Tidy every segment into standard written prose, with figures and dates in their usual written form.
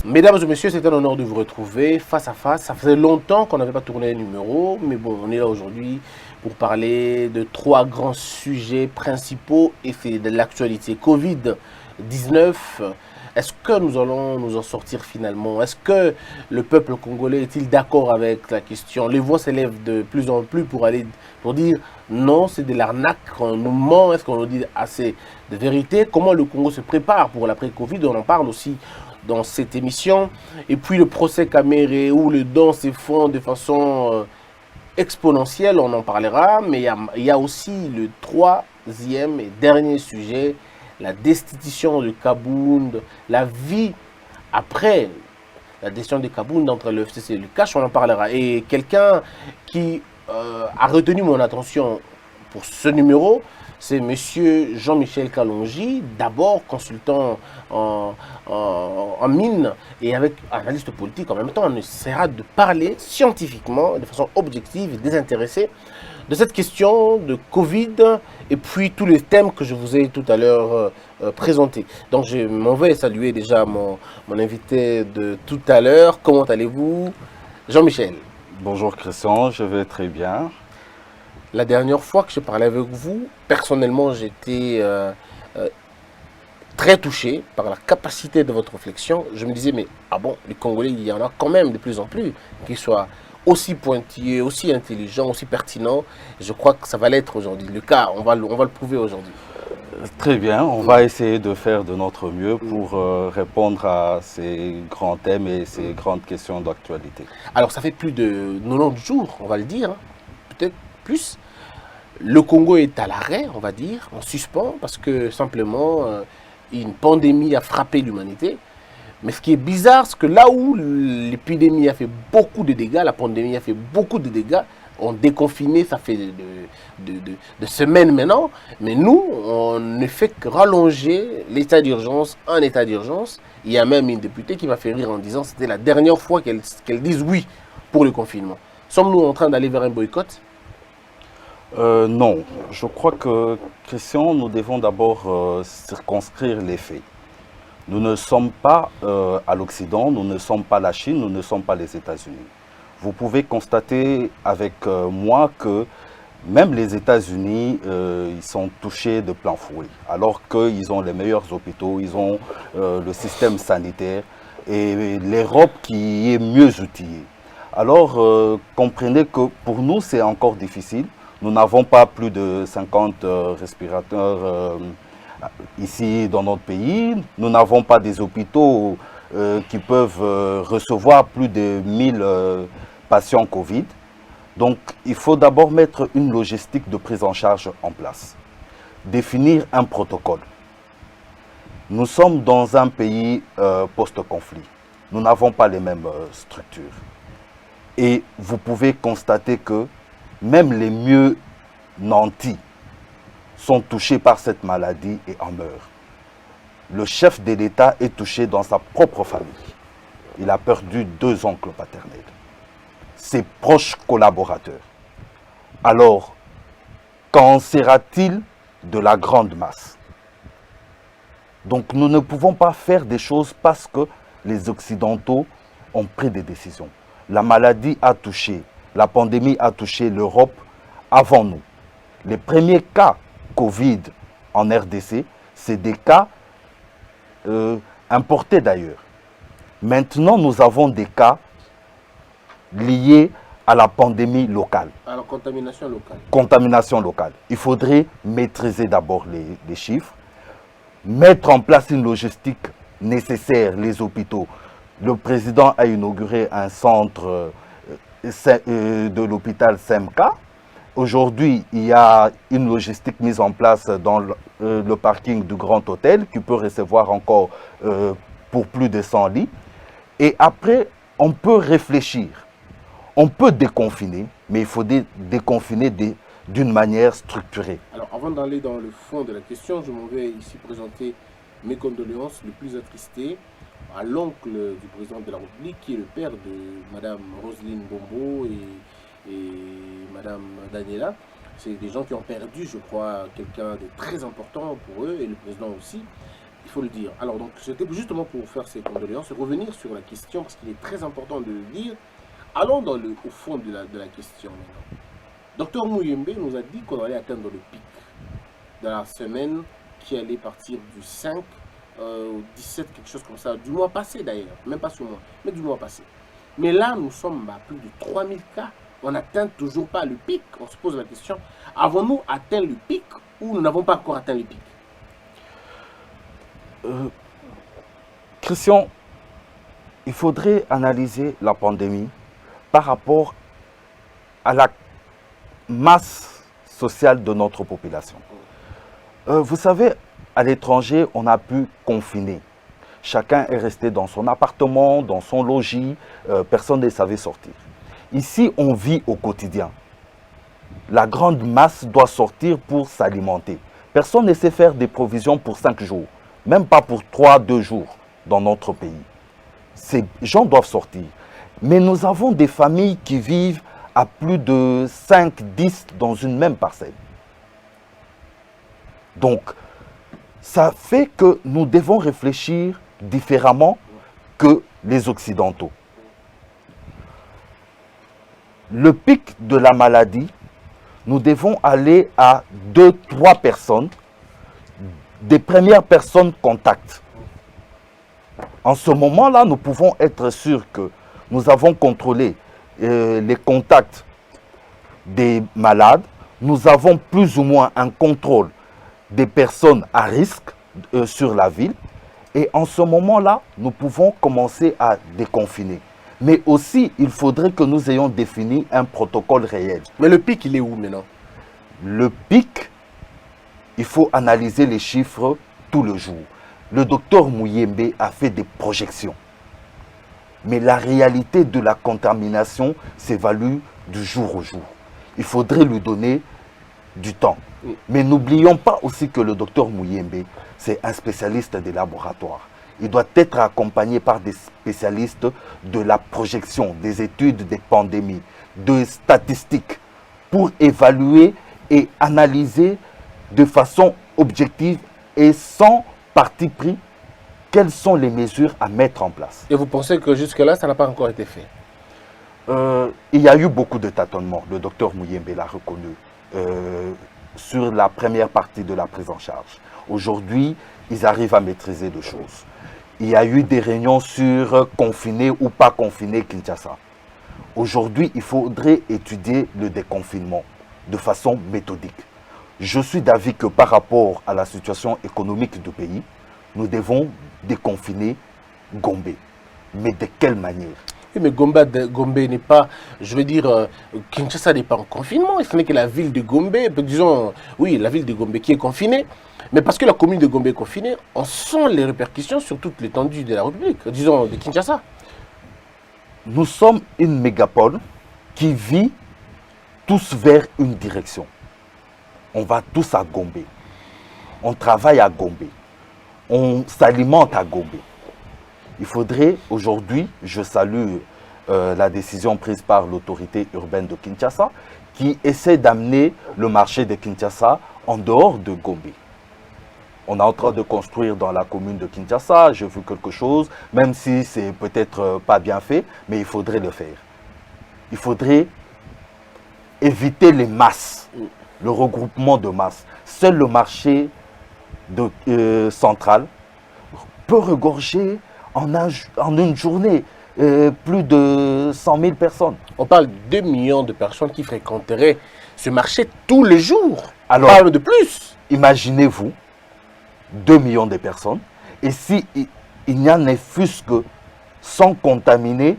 Mesdames et messieurs, c'est un honneur de vous retrouver face à face. Ça faisait longtemps qu'on n'avait pas tourné un numéro, mais bon, on est là aujourd'hui pour parler de trois grands sujets principaux et c'est de l'actualité. Covid-19, est-ce que nous allons nous en sortir finalement? Est-ce que le peuple congolais est-il d'accord avec la question? Les voix s'élèvent de plus en plus pour dire non, c'est de l'arnaque, on nous ment, est-ce qu'on nous dit assez de vérité? Comment le Congo se prépare pour l'après-Covid? On en parle aussi dans cette émission. Et puis le procès Caméré où le don s'effondre de façon exponentielle, on en parlera. Mais il y a aussi le troisième et dernier sujet, la destitution de Kabound, la vie après la destitution de Kabound entre le FCC et le CACH, on en parlera. Et quelqu'un qui a retenu mon attention pour ce numéro, c'est Monsieur Jean-Michel Kalonji, d'abord consultant en mine et avec analyste politique en même temps. On essaiera de parler scientifiquement, de façon objective et désintéressée, de cette question de Covid et puis tous les thèmes que je vous ai tout à l'heure présentés. Donc je m'en vais saluer déjà mon invité de tout à l'heure. Comment allez-vous, Jean-Michel? Bonjour Christian, je vais très bien. La dernière fois que je parlais avec vous, personnellement, j'étais très touché par la capacité de votre réflexion. Je me disais, mais ah bon, les Congolais, il y en a quand même de plus en plus qui soient aussi pointilleux, aussi intelligents, aussi pertinents. Je crois que ça va l'être aujourd'hui. Le cas, on va le prouver aujourd'hui. Très bien, on va essayer de faire de notre mieux pour répondre à ces grands thèmes et ces grandes questions d'actualité. Alors, ça fait plus de 90 jours, on va le dire, hein, peut-être plus. Le Congo est à l'arrêt, on va dire, en suspens, parce que simplement, une pandémie a frappé l'humanité. Mais ce qui est bizarre, c'est que là où l'épidémie a fait beaucoup de dégâts, la pandémie a fait beaucoup de dégâts, on déconfiné, ça fait de semaines maintenant, mais nous, on ne fait que rallonger l'état d'urgence en état d'urgence. Il y a même une députée qui m'a fait rire en disant que c'était la dernière fois qu'elle dise oui pour le confinement. Sommes-nous en train d'aller vers un boycott? Non, je crois que Christian, nous devons d'abord circonscrire les faits. Nous ne sommes pas à l'Occident, nous ne sommes pas la Chine, nous ne sommes pas les États-Unis. Vous pouvez constater avec moi que même les États-Unis, ils sont touchés de plein fouet, alors qu'ils ont les meilleurs hôpitaux, ils ont le système sanitaire et l'Europe qui est mieux outillée. Alors, comprenez que pour nous, c'est encore difficile. Nous n'avons pas plus de 50 respirateurs ici dans notre pays. Nous n'avons pas des hôpitaux qui peuvent recevoir plus de 1000 patients Covid. Donc, il faut d'abord mettre une logistique de prise en charge en place. Définir un protocole. Nous sommes dans un pays post-conflit. Nous n'avons pas les mêmes structures. Et vous pouvez constater que même les mieux nantis sont touchés par cette maladie et en meurent. Le chef de l'État est touché dans sa propre famille. Il a perdu 2 oncles paternels, ses proches collaborateurs. Alors, qu'en sera-t-il de la grande masse? Donc nous ne pouvons pas faire des choses parce que les Occidentaux ont pris des décisions. La maladie a touché, la pandémie a touché l'Europe avant nous. Les premiers cas Covid en RDC, c'est des cas importés d'ailleurs. Maintenant, nous avons des cas liés à la pandémie locale. À la contamination locale. Contamination locale. Il faudrait maîtriser d'abord les chiffres, mettre en place une logistique nécessaire, les hôpitaux. Le président a inauguré un centre de l'hôpital Semka. Aujourd'hui, il y a une logistique mise en place dans le parking du Grand Hôtel qui peut recevoir encore pour plus de 100 lits. Et après, on peut réfléchir. On peut déconfiner, mais il faut déconfiner d'une manière structurée. Alors, avant d'aller dans le fond de la question, je m'en vais ici présenter mes condoléances les plus attristées à l'oncle du président de la République, qui est le père de Madame Roselyne Bombo et Madame Daniela. C'est des gens qui ont perdu, je crois, quelqu'un de très important pour eux et le président aussi. Il faut le dire. Alors, donc, c'était justement pour faire ces condoléances, revenir sur la question, parce qu'il est très important de le dire. Allons au fond de la question maintenant. Docteur Mouyembe nous a dit qu'on allait atteindre le pic dans la semaine qui allait partir du 5 au 17, quelque chose comme ça, du mois passé d'ailleurs, même pas ce mois, mais du mois passé. Mais là, nous sommes à plus de 3000 cas. On n'atteint toujours pas le pic. On se pose la question, avons-nous atteint le pic ou nous n'avons pas encore atteint le pic? Christian, il faudrait analyser la pandémie par rapport à la masse sociale de notre population. Vous savez, à l'étranger, on a pu confiner. Chacun est resté dans son appartement, dans son logis, personne ne savait sortir. Ici, on vit au quotidien. La grande masse doit sortir pour s'alimenter. Personne ne sait faire des provisions pour 5 jours, même pas pour 2 jours dans notre pays. Ces gens doivent sortir. Mais nous avons des familles qui vivent à plus de 5, 10 dans une même parcelle. Donc, ça fait que nous devons réfléchir différemment que les Occidentaux. Le pic de la maladie, nous devons aller à 2-3 personnes, des premières personnes contacts. En ce moment-là, nous pouvons être sûrs que nous avons contrôlé les contacts des malades. Nous avons plus ou moins un contrôle des personnes à risque sur la ville. Et en ce moment-là, nous pouvons commencer à déconfiner. Mais aussi, il faudrait que nous ayons défini un protocole réel. Mais le pic, il est où maintenant? Le pic, il faut analyser les chiffres tout le jour. Le docteur Mouyembe a fait des projections. Mais la réalité de la contamination s'évalue du jour au jour. Il faudrait lui donner du temps. Mais n'oublions pas aussi que le docteur Mouyembe, c'est un spécialiste des laboratoires. Il doit être accompagné par des spécialistes de la projection, des études des pandémies, de statistiques, pour évaluer et analyser de façon objective et sans parti pris quelles sont les mesures à mettre en place. Et vous pensez que jusque-là, ça n'a pas encore été fait? Il y a eu beaucoup de tâtonnements. Le docteur Mouyembe l'a reconnu sur la première partie de la prise en charge. Aujourd'hui, ils arrivent à maîtriser les choses. Il y a eu des réunions sur confiner ou pas confiner Kinshasa. Aujourd'hui, il faudrait étudier le déconfinement de façon méthodique. Je suis d'avis que par rapport à la situation économique du pays, nous devons déconfiner Gombe. Mais de quelle manière? Oui, mais Gombe n'est pas, je veux dire, Kinshasa n'est pas en confinement. Ce n'est que la ville de Gombe, disons, oui, la ville de Gombe qui est confinée. Mais parce que la commune de Gombe est confinée, on sent les répercussions sur toute l'étendue de la République, disons, de Kinshasa. Nous sommes une mégapole qui vit tous vers une direction. On va tous à Gombe. On travaille à Gombe. On s'alimente à Gombe. Il faudrait aujourd'hui, je salue la décision prise par l'autorité urbaine de Kinshasa qui essaie d'amener le marché de Kinshasa en dehors de Gombe. On est en train de construire dans la commune de Kinshasa, j'ai vu quelque chose, même si c'est peut-être pas bien fait, mais il faudrait le faire. Il faudrait éviter les masses, le regroupement de masses. Seul le marché central peut regorger en une journée plus de 100 000 personnes. On parle de 2 millions de personnes qui fréquenteraient ce marché tous les jours. Alors, on parle de plus. Imaginez-vous 2 millions de personnes et si il n'y en a fût-ce que 100 contaminés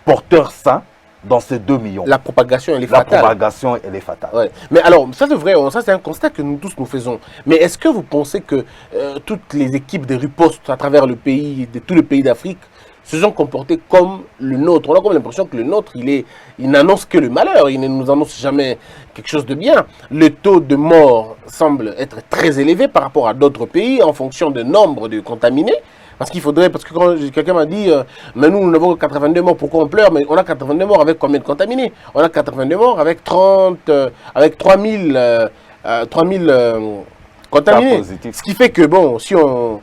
porteurs sains dans ces 2 millions. La propagation, elle est fatale. La propagation, elle est fatale. Ouais. Mais alors, ça c'est vrai, ça c'est un constat que nous tous nous faisons. Mais est-ce que vous pensez que toutes les équipes de riposte à travers le pays, de tous les pays d'Afrique, se sont comportés comme le nôtre? On a comme l'impression que le nôtre, il n'annonce que le malheur, il ne nous annonce jamais quelque chose de bien. Le taux de mort semble être très élevé par rapport à d'autres pays en fonction du nombre de contaminés. Parce qu'il faudrait, parce que quand quelqu'un m'a dit, mais nous n'avons que 82 morts, pourquoi on pleure? Mais on a 82 morts avec combien de contaminés? On a 82 morts avec 30, avec 3000 Contaminé. positif. Ce qui fait que, bon, si on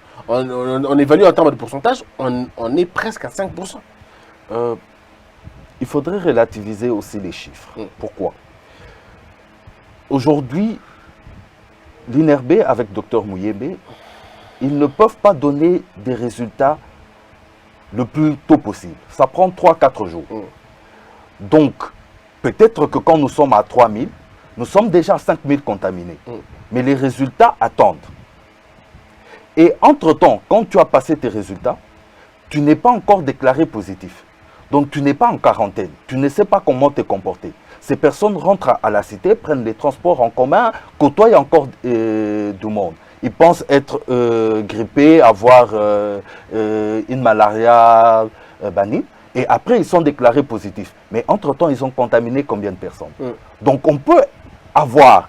évalue en termes de pourcentage, on est presque à 5%. Euh, il faudrait relativiser aussi les chiffres. Pourquoi? Aujourd'hui, l'INRB avec Dr Mouyembe, ils ne peuvent pas donner des résultats le plus tôt possible. Ça prend 3-4 jours. Donc, peut-être que quand nous sommes à 3000, nous sommes déjà à 5000 contaminés. Mais les résultats attendent. Et entre-temps, quand tu as passé tes résultats, tu n'es pas encore déclaré positif. Donc, tu n'es pas en quarantaine. Tu ne sais pas comment te comporter. Ces personnes rentrent à la cité, prennent les transports en commun, côtoient encore du monde. Ils pensent être grippés, avoir une malaria bannie. Et après, ils sont déclarés positifs. Mais entre-temps, ils ont contaminé combien de personnes? Donc, on peut avoir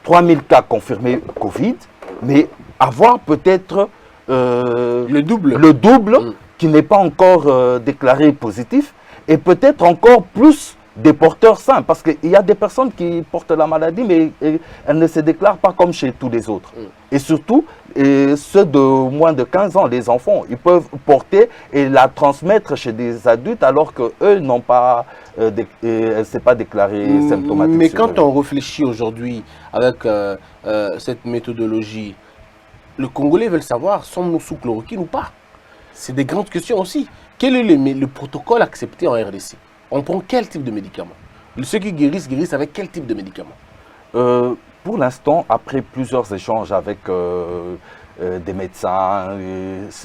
3000 cas confirmés Covid, mais avoir peut-être le double, qui n'est pas encore déclaré positif, et peut-être encore plus des porteurs sains, parce qu'il y a des personnes qui portent la maladie, mais elles ne se déclarent pas comme chez tous les autres. Et surtout, ceux de moins de 15 ans, les enfants, ils peuvent porter et la transmettre chez des adultes, alors qu'eux n'ont pas, elle ne s'est pas déclarée symptomatique. Mais quand on réfléchit aujourd'hui avec cette méthodologie, le Congolais veut savoir, sommes-nous sous chloroquine ou pas? C'est des grandes questions aussi. Quel est le protocole accepté en RDC? On prend quel type de médicaments? Ceux qui guérissent, guérissent avec quel type de médicaments? Pour l'instant, après plusieurs échanges avec des médecins,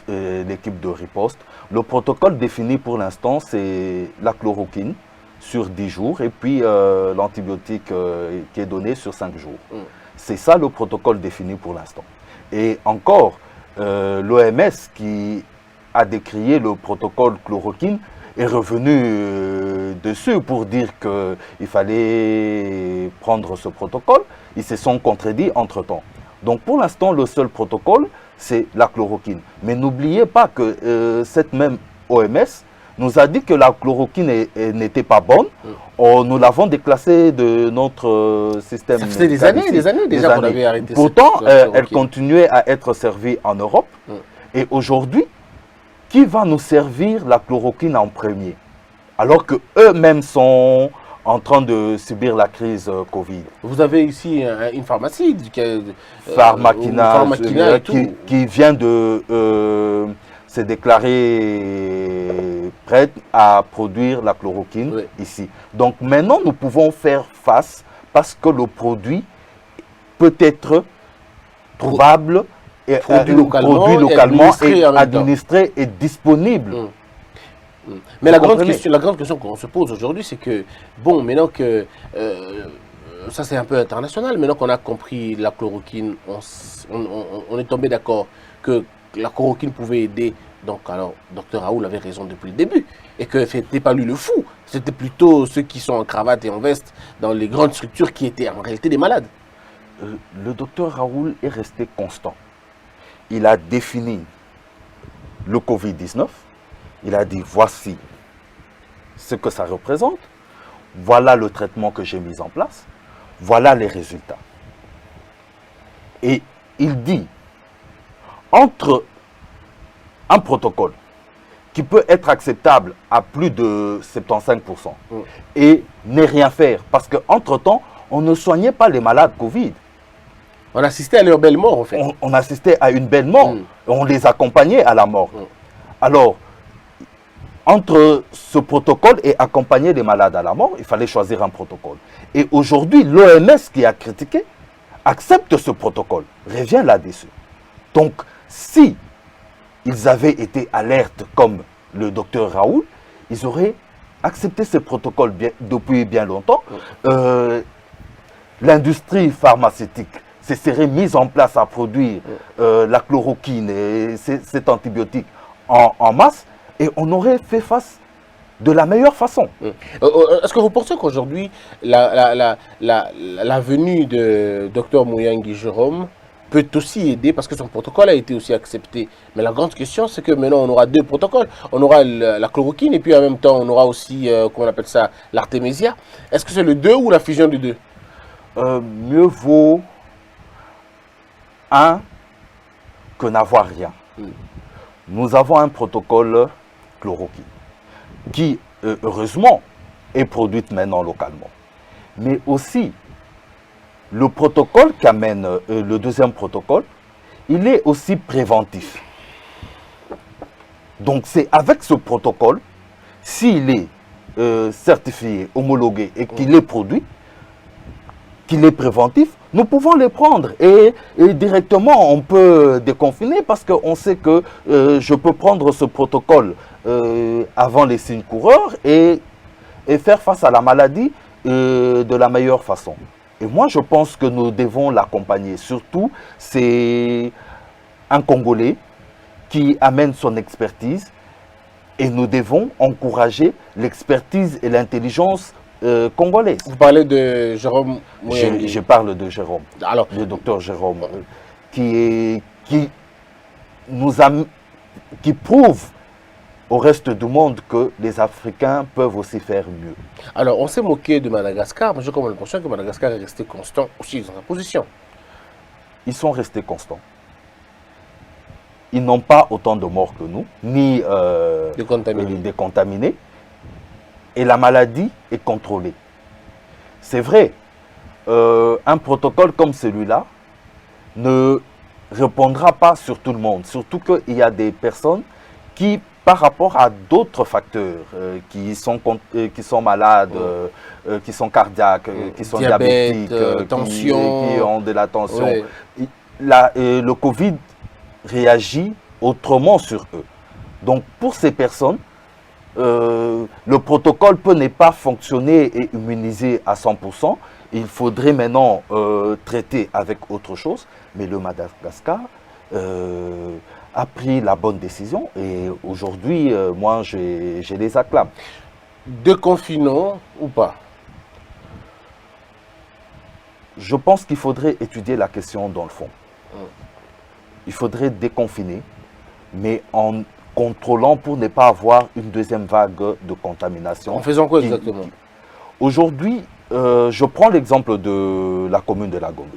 l'équipe de riposte, le protocole défini pour l'instant, c'est la chloroquine sur 10 jours et puis l'antibiotique qui est donné sur 5 jours. C'est ça le protocole défini pour l'instant. Et encore, l'OMS qui a décrié le protocole chloroquine est revenu dessus pour dire qu'il fallait prendre ce protocole. Ils se sont contredits entre-temps. Donc pour l'instant, le seul protocole, c'est la chloroquine. Mais n'oubliez pas que cette même OMS nous a dit que la chloroquine n'était pas bonne. Nous l'avons déclassée de notre système. Ça faisait des années déjà qu'on avait arrêté. Pourtant, elle continuait à être servie en Europe. Et aujourd'hui, qui va nous servir la chloroquine en premier? Alors qu'eux-mêmes sont en train de subir la crise Covid. Vous avez ici une pharmacie Pharmakina, qui vient de se déclarer prête à produire la chloroquine ici. Donc maintenant, nous pouvons faire face parce que le produit peut être trouvable, produit localement et administré et disponible. Mais la grande question qu'on se pose aujourd'hui, c'est que, bon, maintenant que, ça c'est un peu international, maintenant qu'on a compris la chloroquine, on est tombé d'accord que la chloroquine pouvait aider. Donc alors, Dr Raoul avait raison depuis le début, et que ce n'était pas lui le fou, c'était plutôt ceux qui sont en cravate et en veste dans les grandes structures qui étaient en réalité des malades. Le docteur Raoul est resté constant. Il a défini le Covid-19. Il a dit, voici ce que ça représente. Voilà le traitement que j'ai mis en place. Voilà les résultats. Et il dit, entre un protocole qui peut être acceptable à plus de 75% et ne rien faire, parce qu'entre-temps, on ne soignait pas les malades Covid. On assistait à leur belle mort, en fait. On assistait à une belle mort. On les accompagnait à la mort. Alors, entre ce protocole et accompagner les malades à la mort, il fallait choisir un protocole. Et aujourd'hui, l'OMS qui a critiqué accepte ce protocole, revient là-dessus. Donc, si ils avaient été alertes comme le docteur Raoul, ils auraient accepté ce protocole depuis bien longtemps. L'industrie pharmaceutique se serait mise en place à produire la chloroquine et cet antibiotique en masse, et on aurait fait face de la meilleure façon. Est-ce que vous pensez qu'aujourd'hui, la venue de Dr Mouyangi Jérôme peut aussi aider, parce que son protocole a été aussi accepté. Mais la grande question, c'est que maintenant, on aura deux protocoles. On aura la chloroquine, et puis en même temps, on aura aussi, comment on appelle ça, l'artémisia. Est-ce que c'est le 2 ou la fusion du 2? Mieux vaut un que n'avoir rien. Nous avons un protocole chloroquine qui, heureusement, est produit maintenant localement. Mais aussi, le protocole qu'amène le deuxième protocole, il est aussi préventif. Donc c'est avec ce protocole, s'il est certifié, homologué et qu'il est produit, qu'il est préventif, nous pouvons les prendre et directement on peut déconfiner parce qu'on sait que je peux prendre ce protocole avant les signes coureurs et faire face à la maladie de la meilleure façon. Et moi je pense que nous devons l'accompagner. Surtout c'est un Congolais qui amène son expertise et nous devons encourager l'expertise et l'intelligence congolaise. Vous parlez de Jérôme Mouyengi. Je parle de Jérôme, Alors, le docteur Jérôme, qui prouve au reste du monde que les Africains peuvent aussi faire mieux. alors, on s'est moqué de Madagascar, mais j'ai comme l'impression que Madagascar est resté constant aussi dans sa position. Ils sont restés constants. Ils n'ont pas autant de morts que nous, ni des contaminés. Et la maladie est contrôlée. C'est vrai, un protocole comme celui-là ne répondra pas sur tout le monde. Surtout qu'il y a des personnes qui, par rapport à d'autres facteurs, qui sont malades, qui sont cardiaques, qui sont diabétiques, tension, qui ont de la tension, le Covid réagit autrement sur eux. Donc pour ces personnes, le protocole peut ne pas fonctionner et immuniser à 100%. Il faudrait maintenant traiter avec autre chose. Mais le Madagascar a pris la bonne décision et aujourd'hui, moi, je les acclame. Déconfinons ou pas? Je pense qu'il faudrait étudier la question dans le fond. Il faudrait déconfiner, mais en contrôlant pour ne pas avoir une deuxième vague de contamination. En faisant quoi exactement? Aujourd'hui, je prends l'exemple de la commune de La Gombe.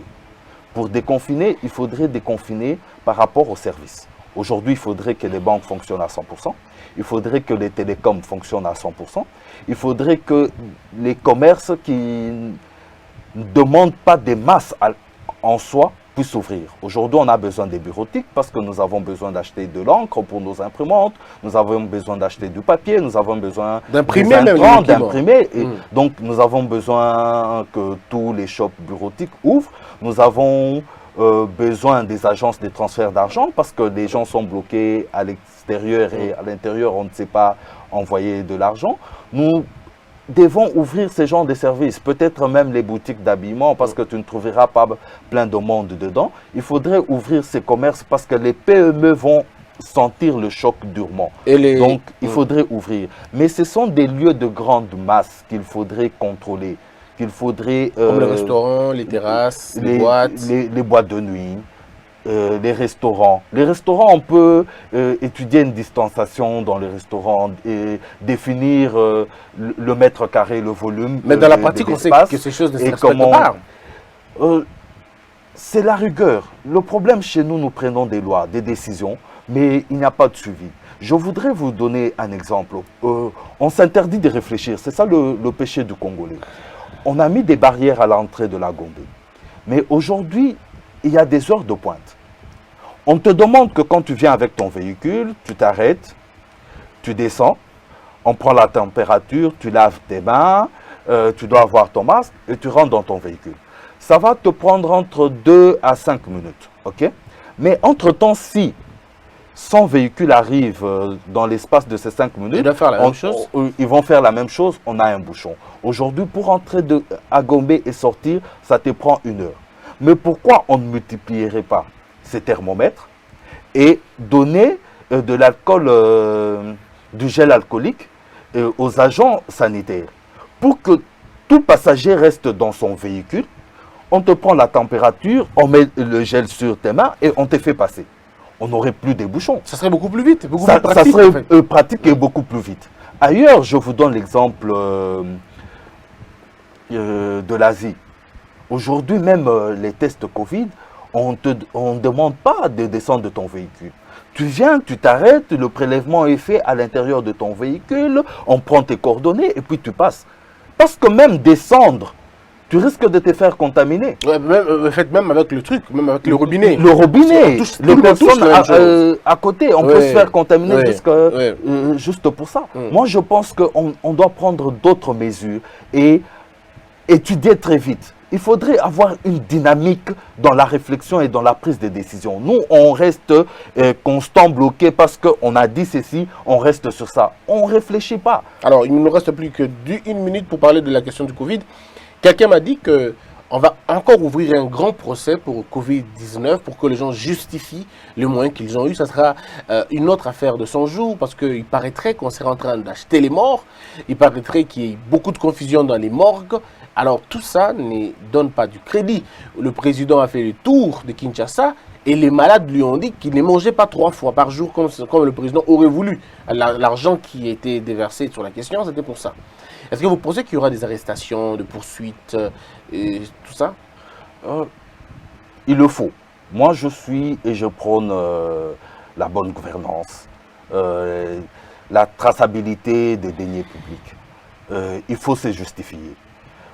Pour déconfiner, il faudrait déconfiner par rapport aux services. Aujourd'hui, il faudrait que les banques fonctionnent à 100%. Il faudrait que les télécoms fonctionnent à 100%. Il faudrait que les commerces qui ne demandent pas des masses en soi puissent s'ouvrir. Aujourd'hui, on a besoin des bureautiques parce que nous avons besoin d'acheter de l'encre pour nos imprimantes, nous avons besoin d'acheter du papier, nous avons besoin d'imprimer, d'imprimer. Donc, nous avons besoin que tous les shops bureautiques ouvrent. Nous avons besoin des agences de transfert d'argent parce que les gens sont bloqués à l'extérieur et à l'intérieur, on ne sait pas envoyer de l'argent. Nous devons ouvrir ces genres de services, peut-être même les boutiques d'habillement parce que tu ne trouveras pas plein de monde dedans. Il faudrait ouvrir ces commerces parce que les PME vont sentir le choc durement. Donc, il faudrait ouvrir. Mais ce sont des lieux de grande masse qu'il faudrait contrôler. Qu'il faudrait... Comme les restaurants, les terrasses, les boîtes. Les boîtes de nuit. Les restaurants. Les restaurants, on peut étudier une distanciation dans les restaurants et définir le mètre carré, le volume. Mais dans la pratique, on sait que ces choses ne se respectent pas. C'est la rigueur. Le problème chez nous, nous prenons des lois, des décisions, mais il n'y a pas de suivi. Je voudrais vous donner un exemple. On s'interdit de réfléchir. C'est ça le péché du Congolais. On a mis des barrières à l'entrée de la Gombe. Mais aujourd'hui, il y a des heures de pointe. On te demande que quand tu viens avec ton véhicule, tu t'arrêtes, tu descends, on prend la température, tu laves tes mains, tu dois avoir ton masque et tu rentres dans ton véhicule. Ça va te prendre entre 2 à 5 minutes. Okay? Mais entre-temps, si 100 véhicules arrivent dans l'espace de ces 5 minutes, ils vont faire la même chose. Ils vont faire la même chose, on a un bouchon. Aujourd'hui, pour entrer à Gombe et sortir, ça te prend 1 heure. Mais pourquoi on ne multiplierait pas ces thermomètres et donner de l'alcool, du gel alcoolique aux agents sanitaires pour que tout passager reste dans son véhicule, on te prend la température, on met le gel sur tes mains et on te fait passer. On n'aurait plus de bouchons. Ça serait beaucoup plus vite, beaucoup plus pratique. Ça serait pratique et beaucoup plus vite. Ailleurs, je vous donne l'exemple de l'Asie. Aujourd'hui, même les tests Covid, on ne demande pas de descendre de ton véhicule. Tu viens, tu t'arrêtes, le prélèvement est fait à l'intérieur de ton véhicule, on prend tes coordonnées et puis tu passes. Parce que même descendre, tu risques de te faire contaminer. Ouais, même avec le truc, même avec le robinet. Le robinet, les personnes à côté, on peut se faire contaminer juste pour ça. Moi, je pense qu'on doit prendre d'autres mesures et étudier très vite. Il faudrait avoir une dynamique dans la réflexion et dans la prise de décision. Nous, on reste constant bloqué parce qu'on a dit ceci, on reste sur ça. On ne réfléchit pas. Alors, il ne nous reste plus que 1 minute pour parler de la question du Covid. Quelqu'un m'a dit qu'on va encore ouvrir un grand procès pour Covid-19 pour que les gens justifient les moyens qu'ils ont eus. Ça sera une autre affaire de 100 jours parce qu'il paraîtrait qu'on serait en train d'acheter les morts. Il paraîtrait qu'il y ait beaucoup de confusion dans les morgues. Alors tout ça ne donne pas du crédit. Le président a fait le tour de Kinshasa et les malades lui ont dit qu'il ne mangeait pas 3 fois par jour comme le président aurait voulu. L'argent qui était déversé sur la question, c'était pour ça. Est-ce que vous pensez qu'il y aura des arrestations, des poursuites, et tout ça? Il le faut. Moi, je suis et je prône la bonne gouvernance, la traçabilité des deniers publics. Il faut se justifier.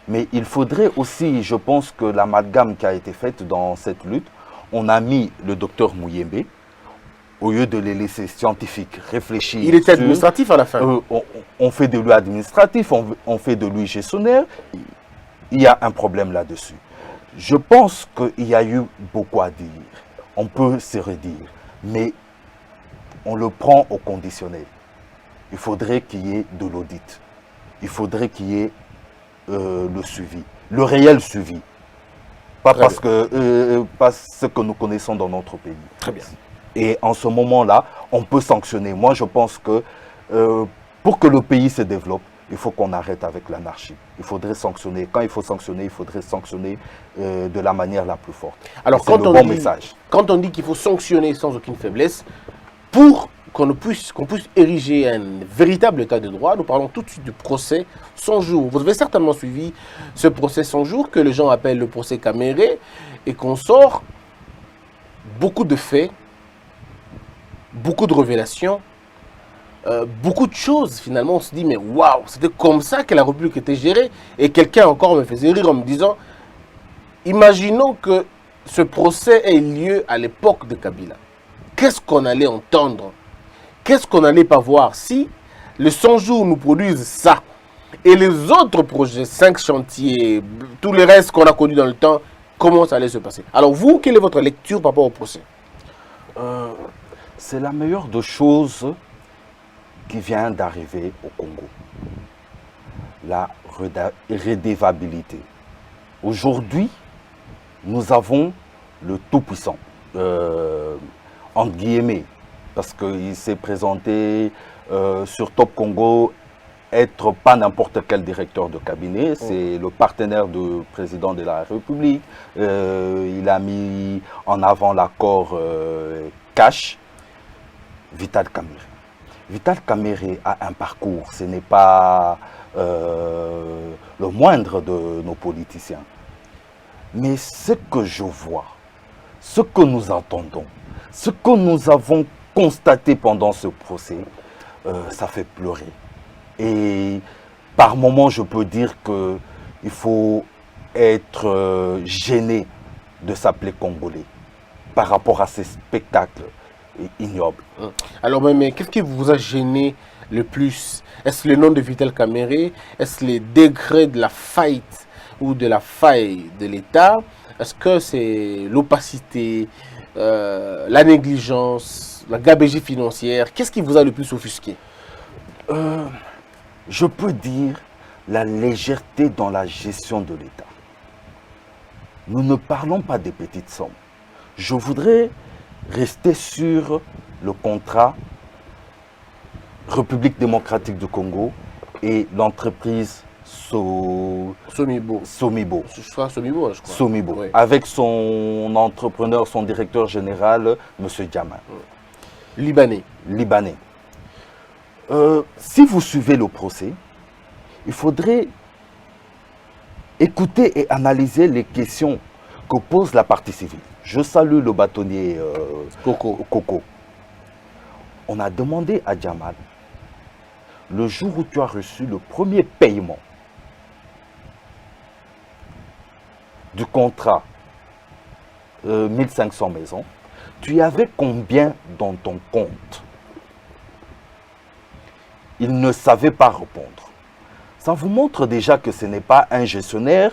Mais il faudrait aussi, je pense que l'amalgame qui a été faite dans cette lutte, on a mis le docteur Mouyembe, au lieu de les laisser scientifiques, réfléchir. Il était administratif à la fin. On fait de lui administratif, on fait de lui gestionnaire. Il y a un problème là-dessus. Je pense qu'il y a eu beaucoup à dire. On peut se redire, mais on le prend au conditionnel. Il faudrait qu'il y ait de l'audit. Il faudrait qu'il y ait le suivi, le réel suivi. Pas parce que nous connaissons dans notre pays. Très bien. Et en ce moment-là, on peut sanctionner. Moi, je pense que pour que le pays se développe, il faut qu'on arrête avec l'anarchie. Il faudrait sanctionner. Quand il faut sanctionner, il faudrait sanctionner de la manière la plus forte. Alors, quand on dit qu'il faut sanctionner sans aucune faiblesse, pour qu'on puisse ériger un véritable état de droit, nous parlons tout de suite du procès 100 jours. Vous avez certainement suivi ce procès 100 jours que les gens appellent le procès Caméré et qu'on sort beaucoup de faits, beaucoup de révélations, beaucoup de choses. Finalement, on se dit, mais waouh, c'était comme ça que la République était gérée. Et quelqu'un encore me faisait rire en me disant, imaginons que ce procès ait lieu à l'époque de Kabila. Qu'est-ce qu'on allait entendre? Qu'est-ce qu'on n'allait pas voir si les 100 jours nous produisent ça et les autres projets, 5 chantiers, tout le reste qu'on a connu dans le temps, comment ça allait se passer? Alors vous, quelle est votre lecture par rapport au procès? C'est la meilleure des choses qui vient d'arriver au Congo. La redevabilité. Aujourd'hui, nous avons le Tout-Puissant, entre guillemets, parce qu'il s'est présenté sur Top Congo être pas n'importe quel directeur de cabinet, c'est le partenaire du président de la République. Il a mis en avant l'accord cash. Vital Kamerhe. Vital Kamerhe a un parcours, ce n'est pas le moindre de nos politiciens. Mais ce que je vois, ce que nous entendons, ce que nous avons constaté pendant ce procès, ça fait pleurer. Et par moments, je peux dire qu'il faut être gêné de s'appeler Congolais par rapport à ces spectacles ignobles. Alors, mais qu'est-ce qui vous a gêné le plus? Est-ce le nom de Vital Kamerhe? Est-ce les degrés de la faillite ou de la faille de l'État? Est-ce que c'est l'opacité, la négligence, la gabegie financière? Qu'est-ce qui vous a le plus offusqué? Je peux dire la légèreté dans la gestion de l'État. Nous ne parlons pas des petites sommes. Je voudrais rester sur le contrat République démocratique du Congo et l'entreprise Somibo. Somibo. Somibo, je crois. Somibo. Oui. Avec son entrepreneur, son directeur général, M. Diama. Libanais. Libanais. Si vous suivez le procès, il faudrait écouter et analyser les questions que pose la partie civile. Je salue le bâtonnier Coco. On a demandé à Djamal, le jour où tu as reçu le premier paiement du contrat 1500 maisons, tu y avais combien dans ton compte? Il ne savait pas répondre. Ça vous montre déjà que ce n'est pas un gestionnaire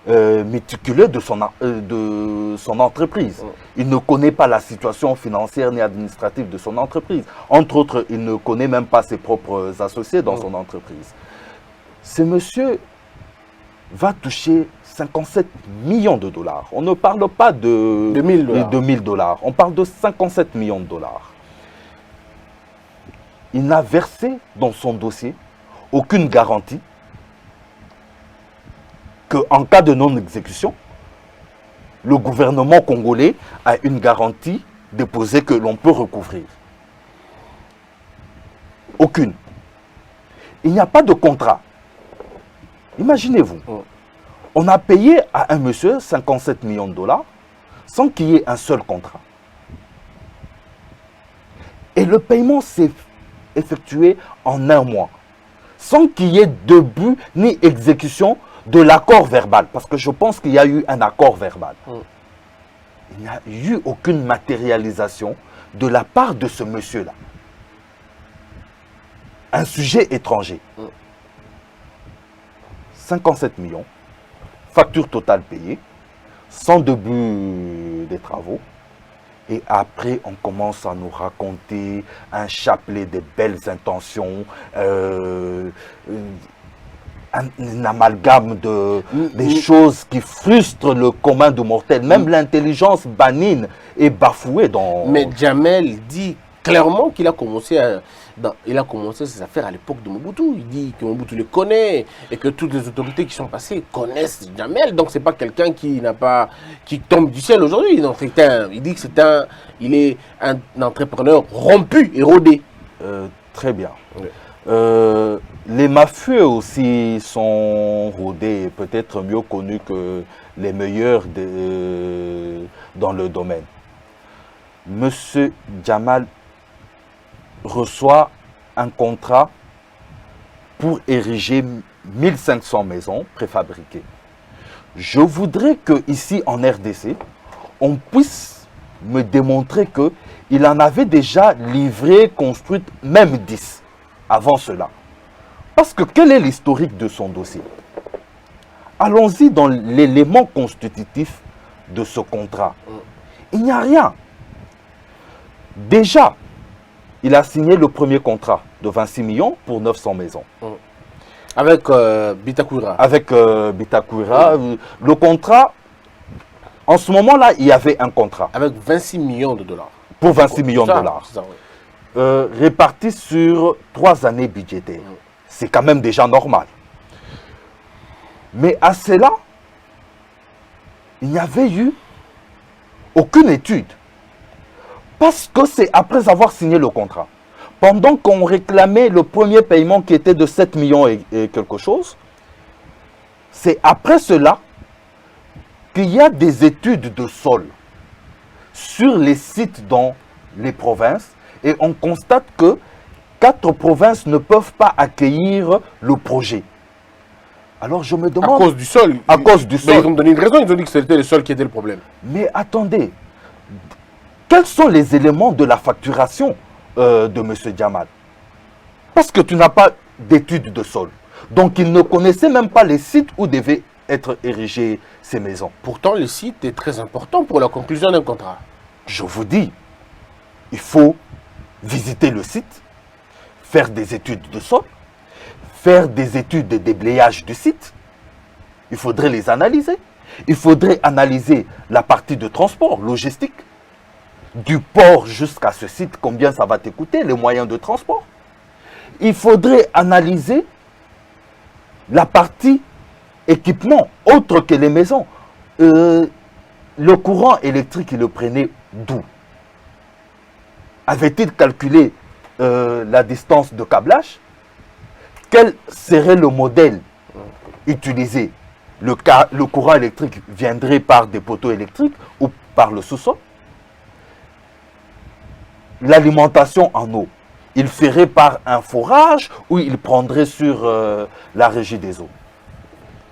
méticuleux de son entreprise. Il ne connaît pas la situation financière ni administrative de son entreprise. Entre autres, il ne connaît même pas ses propres associés dans son entreprise. Ce monsieur va toucher 57 millions de dollars. On ne parle pas de 1000 dollars. On parle de 57 millions de dollars. Il n'a versé dans son dossier aucune garantie qu'en cas de non-exécution, le gouvernement congolais a une garantie déposée que l'on peut recouvrir. Aucune. Il n'y a pas de contrat. Imaginez-vous, on a payé à un monsieur 57 millions de dollars sans qu'il y ait un seul contrat. Et le paiement s'est effectué en un mois, sans qu'il y ait début ni exécution de l'accord verbal, parce que je pense qu'il y a eu un accord verbal. Il n'y a eu aucune matérialisation de la part de ce monsieur-là. Un sujet étranger. 57 millions, facture totale payée, sans début des travaux. Et après, on commence à nous raconter un chapelet de belles intentions, un amalgame des choses qui frustrent le commun du mortel. Même l'intelligence banine est bafouée dans... Mais Djamel dit clairement qu'il a commencé ses affaires à l'époque de Mobutu. Il dit que Mobutu le connaît et que toutes les autorités qui sont passées connaissent Djamel. Donc c'est pas quelqu'un qui tombe du ciel aujourd'hui. Il dit que il est un entrepreneur rompu et rodé. Très bien. Oui. Les mafieux aussi sont rodés et peut-être mieux connus que les meilleurs dans le domaine. Monsieur Djamal reçoit un contrat pour ériger 1500 maisons préfabriquées. Je voudrais qu'ici en RDC, on puisse me démontrer qu'il en avait déjà livré, construit même 10 avant cela. Parce que quel est l'historique de son dossier? Allons-y dans l'élément constitutif de ce contrat. Il n'y a rien. Déjà, il a signé le premier contrat de 26 millions pour 900 maisons. Avec Bitakoura. Avec Bitakoura. Le contrat, en ce moment-là, il y avait un contrat. Avec 26 millions de dollars. Pour 26 millions de dollars. Ça, oui. Répartis sur 3 années budgétaires. C'est quand même déjà normal. Mais à cela, il n'y avait eu aucune étude. Parce que c'est après avoir signé le contrat. Pendant qu'on réclamait le premier paiement qui était de 7 millions et quelque chose, c'est après cela qu'il y a des études de sol sur les sites dans les provinces et on constate que 4 provinces ne peuvent pas accueillir le projet. Alors je me demande... À cause du sol. À cause du sol. Mais ils ont donné une raison, ils ont dit que c'était le sol qui était le problème. Mais attendez, quels sont les éléments de la facturation de M. Djamal? Parce que tu n'as pas d'études de sol. Donc il ne connaissait même pas les sites où devaient être érigées ces maisons. Pourtant, le site est très important pour la conclusion d'un contrat. Je vous dis, il faut visiter le site, faire des études de sol, faire des études de déblayage du site. Il faudrait les analyser. Il faudrait analyser la partie de transport, logistique, du port jusqu'à ce site, combien ça va t'écouter, les moyens de transport. Il faudrait analyser la partie équipement, autre que les maisons. Le courant électrique, il le prenait d'où? Avait-il calculé la distance de câblage? Quel serait le modèle utilisé? le courant électrique viendrait par des poteaux électriques ou par le sous-sol. L'alimentation en eau, il ferait par un forage ou il prendrait sur la régie des eaux.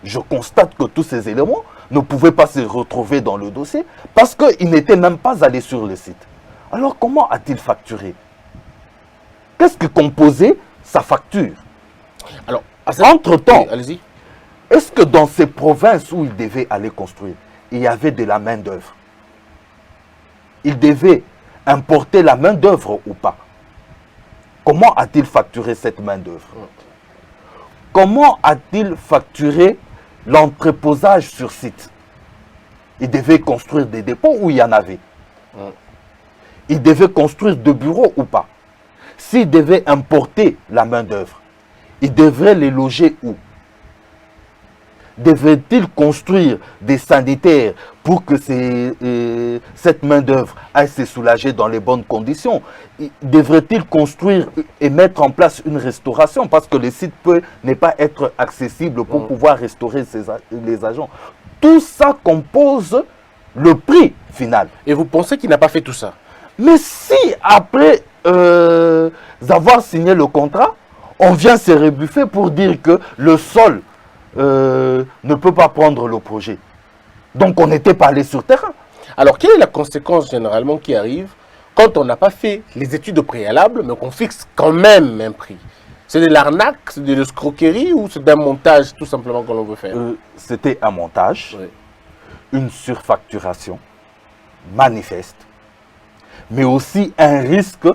Je constate que tous ces éléments ne pouvaient pas se retrouver dans le dossier parce qu'il n'était même pas allé sur le site. Alors comment a-t-il facturé? Qu'est-ce que composait sa facture? Alors, entre-temps, oui, allez-y. est-ce que dans ces provinces où il devait aller construire, il y avait de la main-d'œuvre? Il devait importer la main-d'œuvre ou pas? Comment a-t-il facturé cette main-d'œuvre? Comment a-t-il facturé l'entreposage sur site? Il devait construire des dépôts où il y en avait. Il devait construire des bureaux ou pas? S'il devait importer la main-d'œuvre, il devrait les loger où? Devrait-il construire des sanitaires pour que cette main-d'œuvre aille se soulager dans les bonnes conditions? Devrait-il construire et mettre en place une restauration parce que le site n'est pas être accessible pour pouvoir restaurer les agents? Tout ça compose le prix final. Et vous pensez qu'il n'a pas fait tout ça? Mais si après avoir signé le contrat, on vient se rebuffer pour dire que le sol ne peut pas prendre le projet. Donc on n'était pas allé sur terrain. Alors quelle est la conséquence généralement qui arrive quand on n'a pas fait les études au préalable, mais qu'on fixe quand même un prix? C'est de l'arnaque, c'est de l'escroquerie ou c'est d'un montage tout simplement que l'on veut faire? C'était un montage, Oui. une surfacturation manifeste, mais aussi un risque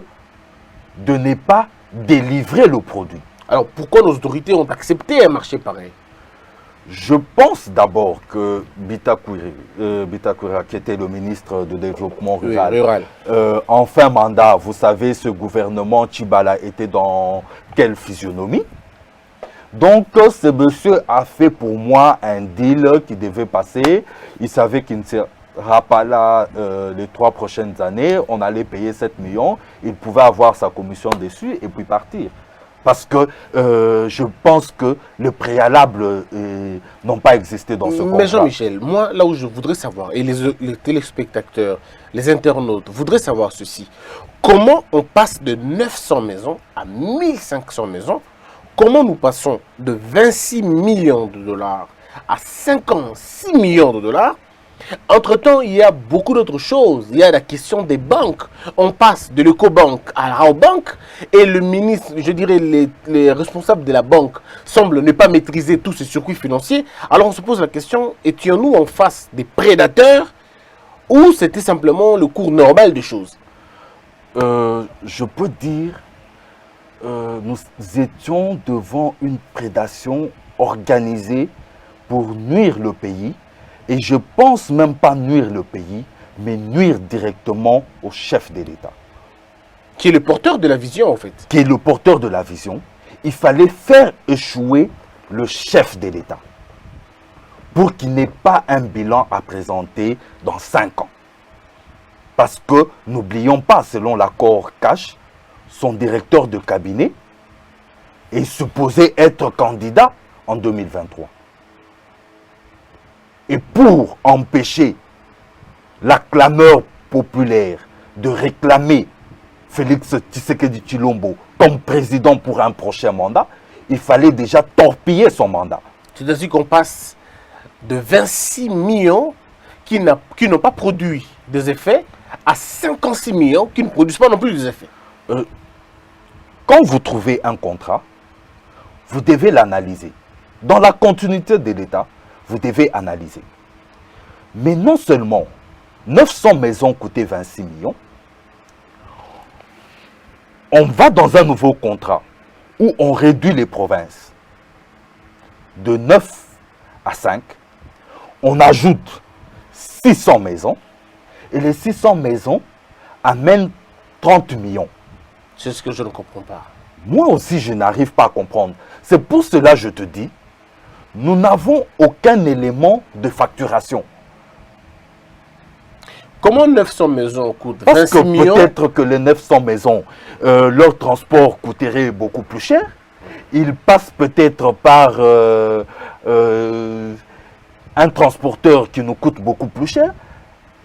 de ne pas délivrer le produit. Alors pourquoi nos autorités ont accepté un marché pareil? Je pense d'abord que Bitakura, qui était le ministre du Développement rural, en fin mandat, vous savez, ce gouvernement Tchibala était dans quelle physionomie? Donc, ce monsieur a fait pour moi un deal qui devait passer. Il savait qu'il ne sera pas là les 3 prochaines années. On allait payer 7 millions. Il pouvait avoir sa commission dessus et puis partir. Parce que je pense que le préalable n'ont pas existé dans ce contrat. Mais Jean-Michel, moi, là où je voudrais savoir, et les téléspectateurs, les internautes voudraient savoir ceci. Comment on passe de 900 maisons à 1500 maisons? Comment nous passons de 26 millions de dollars à 56 millions de dollars? Entre-temps, il y a beaucoup d'autres choses. Il y a la question des banques. On passe de l'Ecobank à la Raobank et le ministre, je dirais les responsables de la banque semblent ne pas maîtriser tous ces circuits financiers. Alors on se pose la question, étions-nous en face des prédateurs ou c'était simplement le cours normal des choses? Je peux dire, nous étions devant une prédation organisée pour nuire le pays. Et je pense même pas nuire le pays, mais nuire directement au chef de l'État. Qui est le porteur de la vision, en fait. Qui est le porteur de la vision. Il fallait faire échouer le chef de l'État pour qu'il n'ait pas un bilan à présenter dans 5 ans. Parce que, n'oublions pas, selon l'accord Cash, son directeur de cabinet est supposé être candidat en 2023. Et pour empêcher la clameur populaire de réclamer Félix Tshisekedi Tshilombo comme président pour un prochain mandat, il fallait déjà torpiller son mandat. C'est-à-dire qu'on passe de 26 millions qui n'ont pas produit des effets à 56 millions qui ne produisent pas non plus des effets. Quand vous trouvez un contrat, vous devez l'analyser. Dans la continuité de l'État, vous devez analyser. Mais non seulement 900 maisons coûtaient 26 millions, on va dans un nouveau contrat où on réduit les provinces de 9 à 5, on ajoute 600 maisons et les 600 maisons amènent 30 millions. C'est ce que je ne comprends pas. Moi aussi, je n'arrive pas à comprendre. C'est pour cela que je te dis, nous n'avons aucun élément de facturation. Comment 900 maisons coûtent 26 Parce que millions? peut-être que les 900 maisons, leur transport coûterait beaucoup plus cher. Ils passent peut-être par un transporteur qui nous coûte beaucoup plus cher.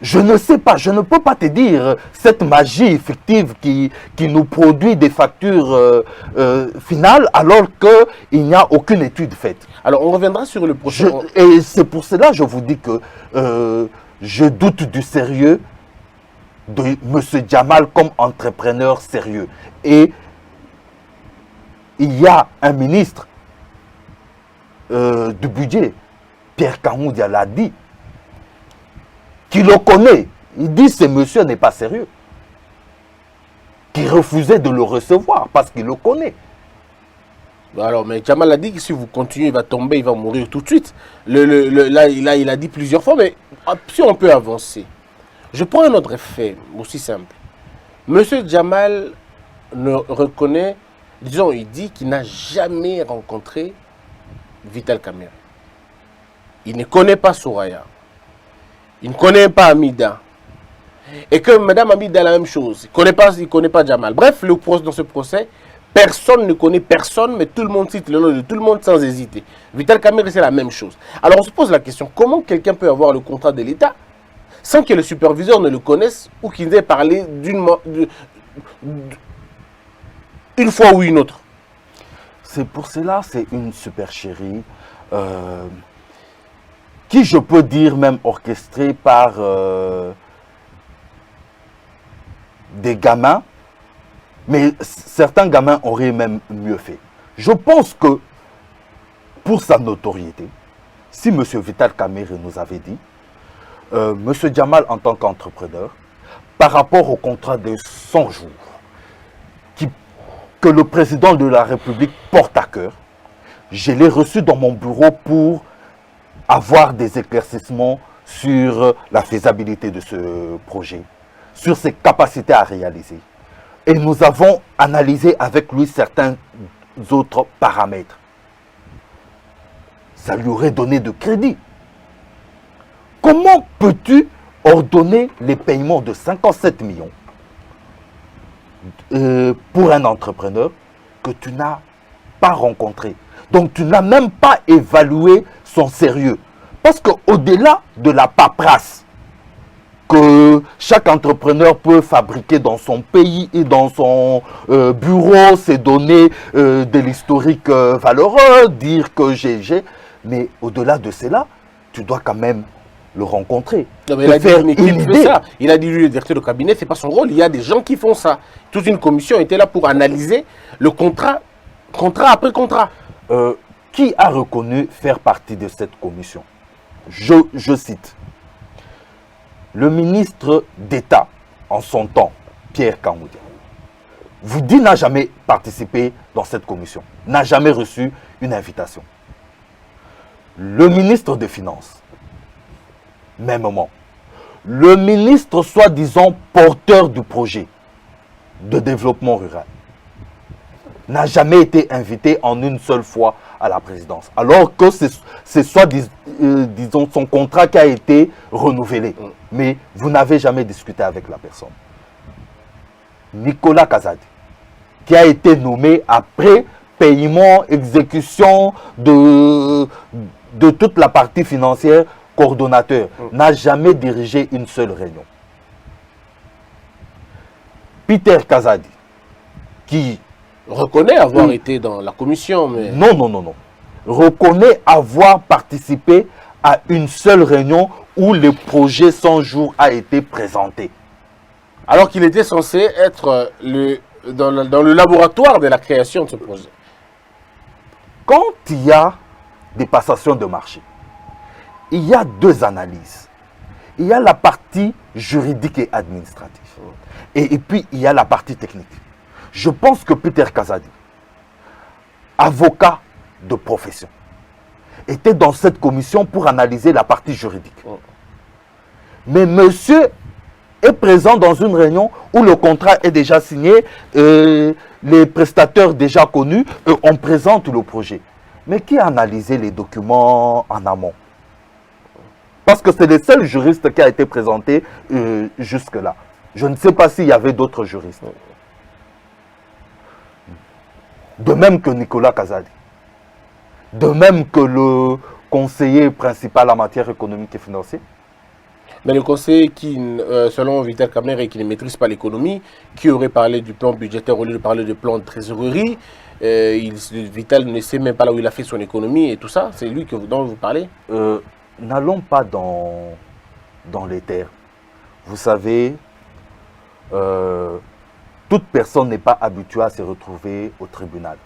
Je ne sais pas, je ne peux pas te dire cette magie fictive qui nous produit des factures finales alors qu'il n'y a aucune étude faite. Alors, on reviendra sur le prochain. Et c'est pour cela que je vous dis que je doute du sérieux de M. Djamal comme entrepreneur sérieux. Et il y a un ministre du budget, Pierre Kangoudia l'a dit, qui le connaît. Il dit que ce monsieur n'est pas sérieux. Qui refusait de le recevoir parce qu'il le connaît. Alors, mais Djamal a dit que si vous continuez, il va tomber, il va mourir tout de suite. Là, il a dit plusieurs fois, mais si on peut avancer. Je prends un autre fait, aussi simple. Monsieur Djamal ne reconnaît, disons, il dit qu'il n'a jamais rencontré Vital Kamerhe. Il ne connaît pas Soraya. Il ne connaît pas Amida. Et que Mme Amida a la même chose. Il ne connaît pas Djamal. Bref, dans ce procès, personne ne connaît personne, mais tout le monde cite le nom de tout le monde sans hésiter. Vital Kamerhe, c'est la même chose. Alors on se pose la question, comment quelqu'un peut avoir le contrat de l'État sans que le superviseur ne le connaisse ou qu'il ait parlé une fois ou une autre? C'est pour cela, c'est une supercherie qui, je peux dire, même orchestrée par des gamins, mais certains gamins auraient même mieux fait. Je pense que, pour sa notoriété, si M. Vital Kamerhe nous avait dit, M. Djamal en tant qu'entrepreneur, par rapport au contrat de 100 jours, que le président de la République porte à cœur, je l'ai reçu dans mon bureau pour avoir des éclaircissements sur la faisabilité de ce projet, sur ses capacités à réaliser. Et nous avons analysé avec lui certains autres paramètres. Ça lui aurait donné de crédit. Comment peux-tu ordonner les paiements de 57 millions pour un entrepreneur que tu n'as pas rencontré? Donc tu n'as même pas évalué son sérieux. Parce qu'au-delà de la paperasse que chaque entrepreneur peut fabriquer dans son pays et dans son bureau, c'est donner de l'historique valeureux, dire que j'ai... Mais au-delà de cela, tu dois quand même le rencontrer. Non, mais il a dit une équipe fait ça. Il a dit lui, le directeur de cabinet, c'est pas son rôle. Il y a des gens qui font ça. Toute une commission était là pour analyser le contrat après contrat. Qui a reconnu faire partie de cette commission? Je cite. Le ministre d'État, en son temps, Pierre Kangoudia, vous dit n'a jamais participé dans cette commission, n'a jamais reçu une invitation. Le ministre des Finances, mêmement. Le ministre, soi-disant, porteur du projet de développement rural, n'a jamais été invité en une seule fois à la présidence. Alors que c'est soit, disons, son contrat qui a été renouvelé. Mais vous n'avez jamais discuté avec la personne. Nicolas Kazadi, qui a été nommé après paiement, exécution de toute la partie financière, coordonnateur, n'a jamais dirigé une seule réunion. Peter Kazadi, qui reconnaît avoir été dans la commission, mais... Non. Reconnaît avoir participé à une seule réunion où le projet 100 jours a été présenté. Alors qu'il était censé être dans le laboratoire de la création de ce projet. Quand il y a des passations de marché, il y a deux analyses. Il y a la partie juridique et administrative. Et puis, il y a la partie technique. Je pense que Peter Kazadi, avocat de profession, était dans cette commission pour analyser la partie juridique. Mais monsieur est présent dans une réunion où le contrat est déjà signé, les prestataires déjà connus, on présente le projet. Mais qui a analysé les documents en amont? Parce que c'est le seul juriste qui a été présenté jusque-là. Je ne sais pas s'il y avait d'autres juristes. De même que Nicolas Kazadi. De même que le conseiller principal en matière économique et financière. Mais le conseiller qui, selon Vital Kamerhe, qui ne maîtrise pas l'économie, qui aurait parlé du plan budgétaire au lieu de parler du plan de trésorerie, Vital ne sait même pas là où il a fait son économie et tout ça. C'est lui dont vous parlez. N'allons pas dans les terres. Vous savez, toute personne n'est pas habituée à se retrouver au tribunal.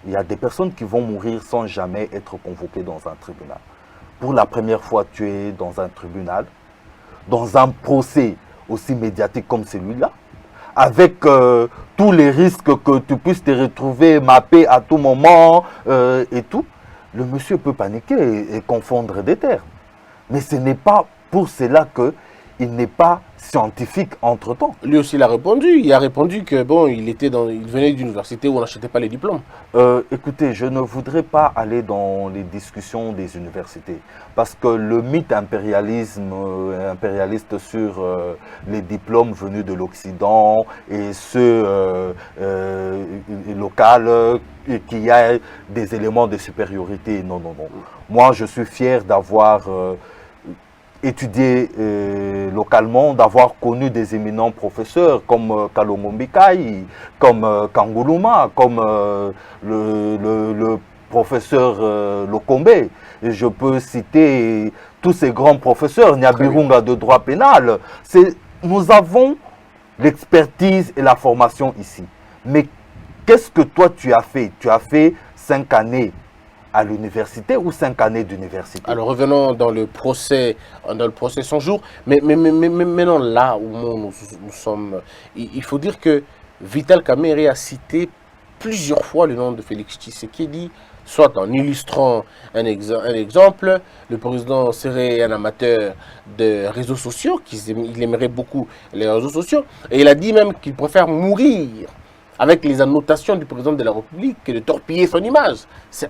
Il y a des personnes qui vont mourir sans jamais être convoquées dans un tribunal. Pour la première fois, tu es dans un tribunal, dans un procès aussi médiatique comme celui-là, avec tous les risques que tu puisses te retrouver mappé à tout moment et tout, le monsieur peut paniquer et confondre des termes. Mais ce n'est pas pour cela qu'il n'est pas scientifique entre-temps. Lui aussi, il a répondu. Il a répondu que bon, il venait d'une université où on n'achetait pas les diplômes. Écoutez, je ne voudrais pas aller dans les discussions des universités parce que le mythe impérialiste sur les diplômes venus de l'Occident et ceux locaux, qu'il y a des éléments de supériorité, non, non, non. Moi, je suis fier d'avoir étudié localement, d'avoir connu des éminents professeurs comme Kalomo Mbikai, comme Kanguluma, comme le professeur Lokombe. Et je peux citer tous ces grands professeurs, Nyabirunga de droit pénal. Nous avons l'expertise et la formation ici. Mais qu'est-ce que toi tu as fait? Tu as fait 5 années à l'université ou 5 années d'université? Alors revenons dans le procès sans jour. Mais maintenant là où nous sommes, il faut dire que Vital Kamerhe a cité plusieurs fois le nom de Félix Tshisekedi, soit en illustrant un exemple, le président serait un amateur de réseaux sociaux, il aimerait beaucoup les réseaux sociaux, et il a dit même qu'il préfère mourir avec les annotations du président de la République que de torpiller son image. Ça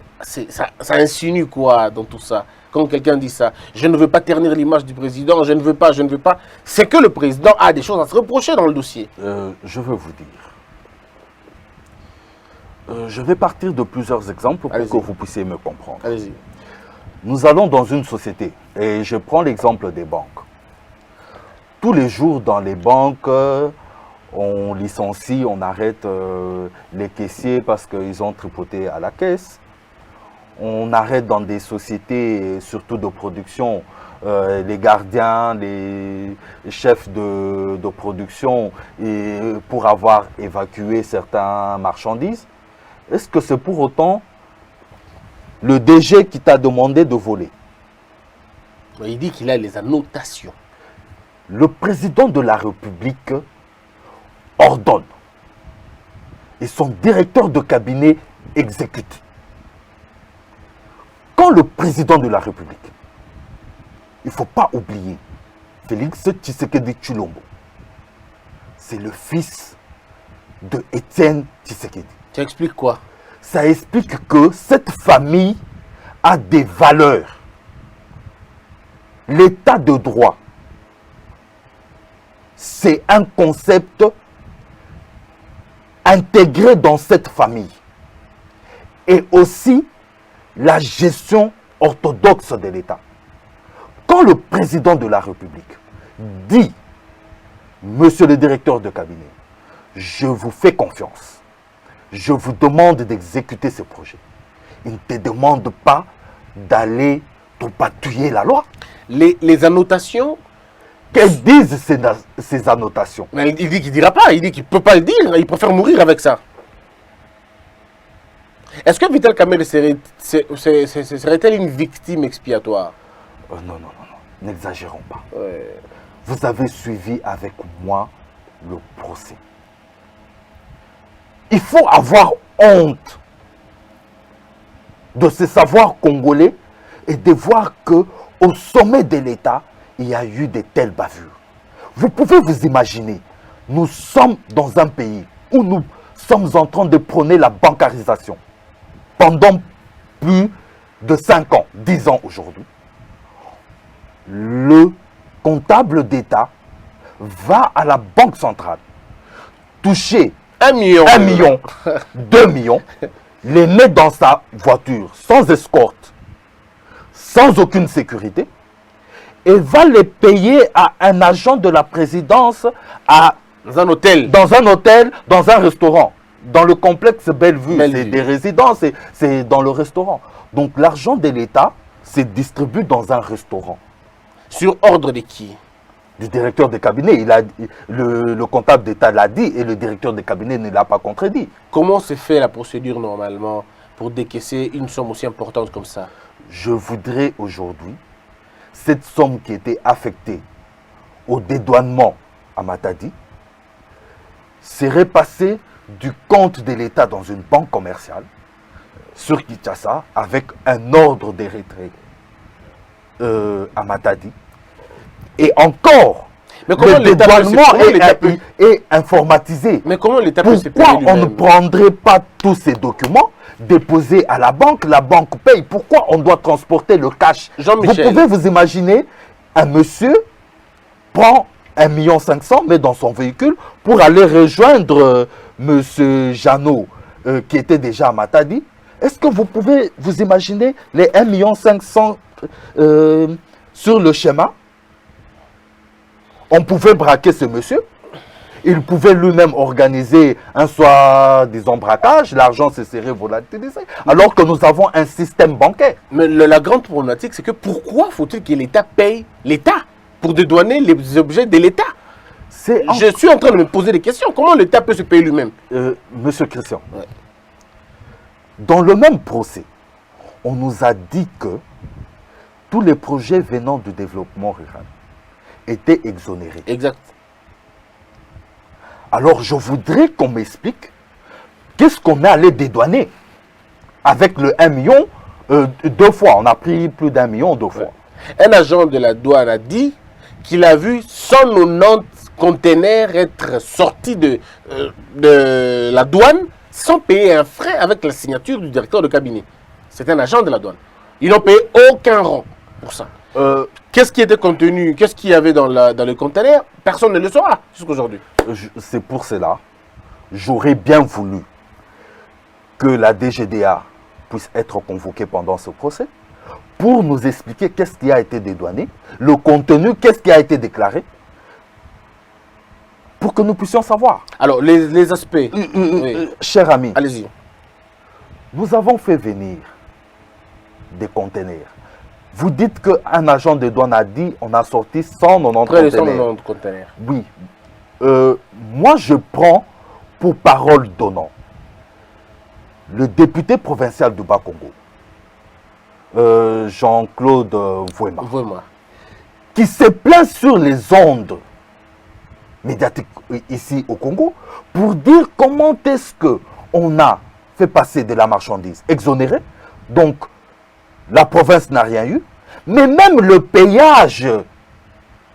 insinue quoi dans tout ça? Quand quelqu'un dit ça, je ne veux pas ternir l'image du président, je ne veux pas, c'est que le président a des choses à se reprocher dans le dossier. Je veux vous dire. Je vais partir de plusieurs exemples pour que vous puissiez me comprendre. Allez-y. Nous allons dans une société et je prends l'exemple des banques. Tous les jours dans les banques, on licencie, on arrête les caissiers parce qu'ils ont tripoté à la caisse. On arrête dans des sociétés, surtout de production, les gardiens, les chefs de production pour avoir évacué certaines marchandises. Est-ce que c'est pour autant le DG qui t'a demandé de voler? Il dit qu'il a les annotations. Le président de la République ordonne et son directeur de cabinet exécute. Quand le président de la République, il ne faut pas oublier, Félix Tshisekedi Tshilombo, c'est le fils de Étienne Tshisekedi. Ça explique quoi? Ça explique que cette famille a des valeurs. L'état de droit, c'est un concept intégré dans cette famille. Et aussi la gestion orthodoxe de l'État. Quand le président de la République dit, monsieur le directeur de cabinet, je vous fais confiance, je vous demande d'exécuter ce projet. Il ne te demande pas d'aller trapatouiller la loi. Les annotations. Qu'elles disent ces annotations? Mais il dit qu'il ne dira pas, il dit qu'il ne peut pas le dire, il préfère mourir avec ça. Est-ce que Vital Kamerhe serait-elle une victime expiatoire? Non, non, non, non, n'exagérons pas. Ouais. Vous avez suivi avec moi le procès. Il faut avoir honte de ce savoir congolais et de voir qu'au sommet de l'État, il y a eu de telles bavures. Vous pouvez vous imaginer, nous sommes dans un pays où nous sommes en train de prôner la bancarisation pendant plus de 5 ans, 10 ans aujourd'hui. Le comptable d'État va à la Banque centrale toucher 1 million, 1 million, 2 millions, les met dans sa voiture sans escorte, sans aucune sécurité et va les payer à un agent de la présidence Dans un hôtel. dans un restaurant. Dans le complexe Bellevue, Bellevue. c'est des résidences, c'est dans le restaurant. Donc l'argent de l'État se distribue dans un restaurant. Sur ordre de qui? Du directeur de cabinet, le comptable d'État l'a dit et le directeur de cabinet ne l'a pas contredit. Comment se fait la procédure normalement pour décaisser une somme aussi importante comme ça? Je voudrais aujourd'hui, cette somme qui était affectée au dédouanement à Matadi, serait passée du compte de l'État dans une banque commerciale sur Kinshasa avec un ordre de retrait à Matadi. Et encore, Mais comment le l'État peut se- dédouanement comment l'État peut- est informatisé. Mais comment l'État peut se Pourquoi payer on ne lui-même? prendrait pas tous ces documents déposés à la banque paye? Pourquoi on doit transporter le cash? Vous Jean-Michel. pouvez vous imaginer, un monsieur prend 1,5 million, met dans son véhicule pour aller rejoindre monsieur Jeannot, qui était déjà à Matadi. Est-ce que vous pouvez vous imaginer les 1,5 million sur le schéma? On pouvait braquer ce monsieur. Il pouvait lui-même organiser un soi-disant braquage. L'argent se serait volatilisé. Alors que nous avons un système bancaire. Mais la grande problématique, c'est que pourquoi faut-il que l'État paye l'État pour dédouaner les objets de l'État? Je suis en train de me poser des questions. Comment l'État peut se payer lui-même? Monsieur Christian, Ouais. dans le même procès, on nous a dit que tous les projets venant du développement rural étaient exonérés. Exact. Alors je voudrais qu'on m'explique qu'est-ce qu'on est allé dédouaner avec le 1 million 2 fois. On a pris plus d'1 million 2 fois. Un agent de la douane a dit qu'il a vu 190 conteneurs être sortis de la douane sans payer un frais avec la signature du directeur de cabinet. C'est un agent de la douane. Ils n'ont payé aucun rang pour ça. Qu'est-ce qui était contenu, qu'est-ce qu'il y avait dans le conteneur? Personne ne le saura jusqu'aujourd'hui. C'est pour cela, j'aurais bien voulu que la DGDA puisse être convoquée pendant ce procès pour nous expliquer qu'est-ce qui a été dédouané, le contenu, qu'est-ce qui a été déclaré, pour que nous puissions savoir. Alors, les aspects. Oui. Cher ami, Allez-y. nous avons fait venir des conteneurs. Vous dites qu'un agent de douane a dit on a sorti 190 Près de conteneurs. 190 conteneurs. Oui. Moi, je prends pour parole donnant le député provincial du Bas-Congo, Jean-Claude Vouema, Vraiment. qui se plaint sur les ondes médiatiques ici au Congo pour dire comment est-ce qu'on a fait passer de la marchandise exonérée. Donc, la province n'a rien eu. Mais même le payage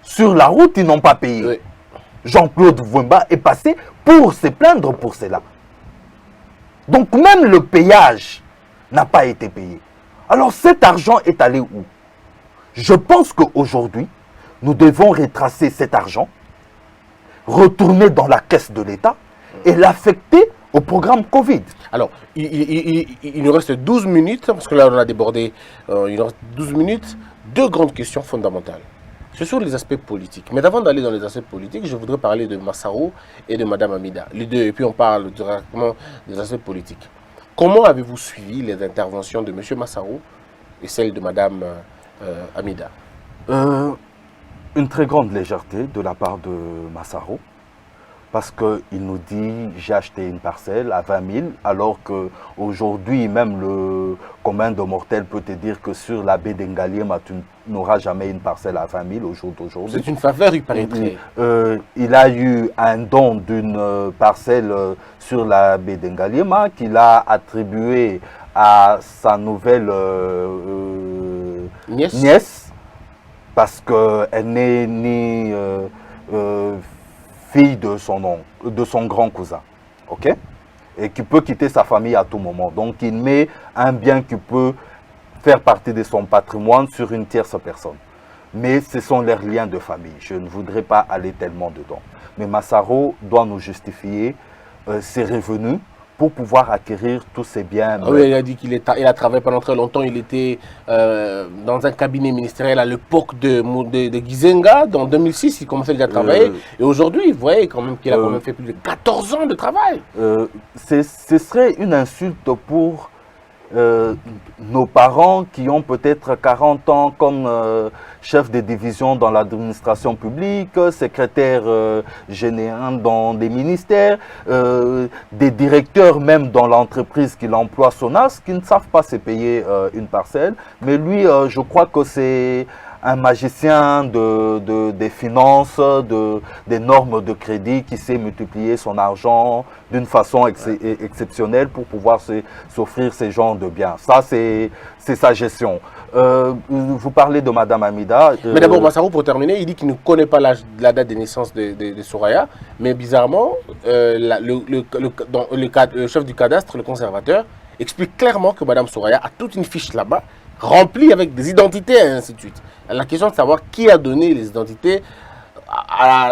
sur la route, ils n'ont pas payé. Oui. Jean-Claude Vouema est passé pour se plaindre pour cela. Donc même le payage n'a pas été payé. Alors cet argent est allé où? Je pense qu'aujourd'hui, nous devons retracer cet argent, retourner dans la caisse de l'État et l'affecter au programme Covid. Alors, il nous reste 12 minutes, parce que là on a débordé, il nous reste 12 minutes. Deux grandes questions fondamentales. Ce sont les aspects politiques. Mais avant d'aller dans les aspects politiques, je voudrais parler de Massaro et de Madame Amida. Les deux, et puis on parle directement des aspects politiques. Comment avez-vous suivi les interventions de M. Massaro et celles de Madame Amida? Une très grande légèreté de la part de Massaro, parce qu'il nous dit j'ai acheté une parcelle à 20 000, alors qu'aujourd'hui même le commun de mortels peut te dire que sur la baie d'Engaliema, tu n'auras jamais une parcelle à 20 000 au jour d'aujourd'hui. C'est une faveur, il paraîtrait. Il a eu un don d'une parcelle sur la baie d'Engaliema qu'il a attribué à sa nouvelle nièce, parce qu'elle n'est ni fille de son grand cousin, ok? Et qui peut quitter sa famille à tout moment. Donc il met un bien qui peut faire partie de son patrimoine sur une tierce personne. Mais ce sont leurs liens de famille. Je ne voudrais pas aller tellement dedans. Mais Massaro doit nous justifier ses revenus pour pouvoir acquérir tous ces biens. Ah oui, il a dit il a travaillé pendant très longtemps. Il était dans un cabinet ministériel à l'époque de Gizenga. Dans 2006, il commençait déjà à travailler. Et aujourd'hui, vous voyez quand même qu'il a quand même fait plus de 14 ans de travail. Ce serait une insulte pour nos parents qui ont peut-être 40 ans comme chef de division dans l'administration publique, secrétaire général dans des ministères, des directeurs même dans l'entreprise qui l'emploie Sonas, qui ne savent pas se payer une parcelle. Mais lui, je crois que c'est un magicien des finances, des normes de crédit qui sait multiplier son argent d'une façon exceptionnelle pour pouvoir s'offrir ces genres de biens. Ça, c'est sa gestion. Vous parlez de Madame Amida. Mais d'abord, Massarou, pour terminer, il dit qu'il ne connaît pas la date de naissance de Soraya, mais bizarrement, le chef du cadastre, le conservateur, explique clairement que Madame Soraya a toute une fiche là-bas, remplie avec des identités et ainsi de suite. La question de savoir qui a donné les identités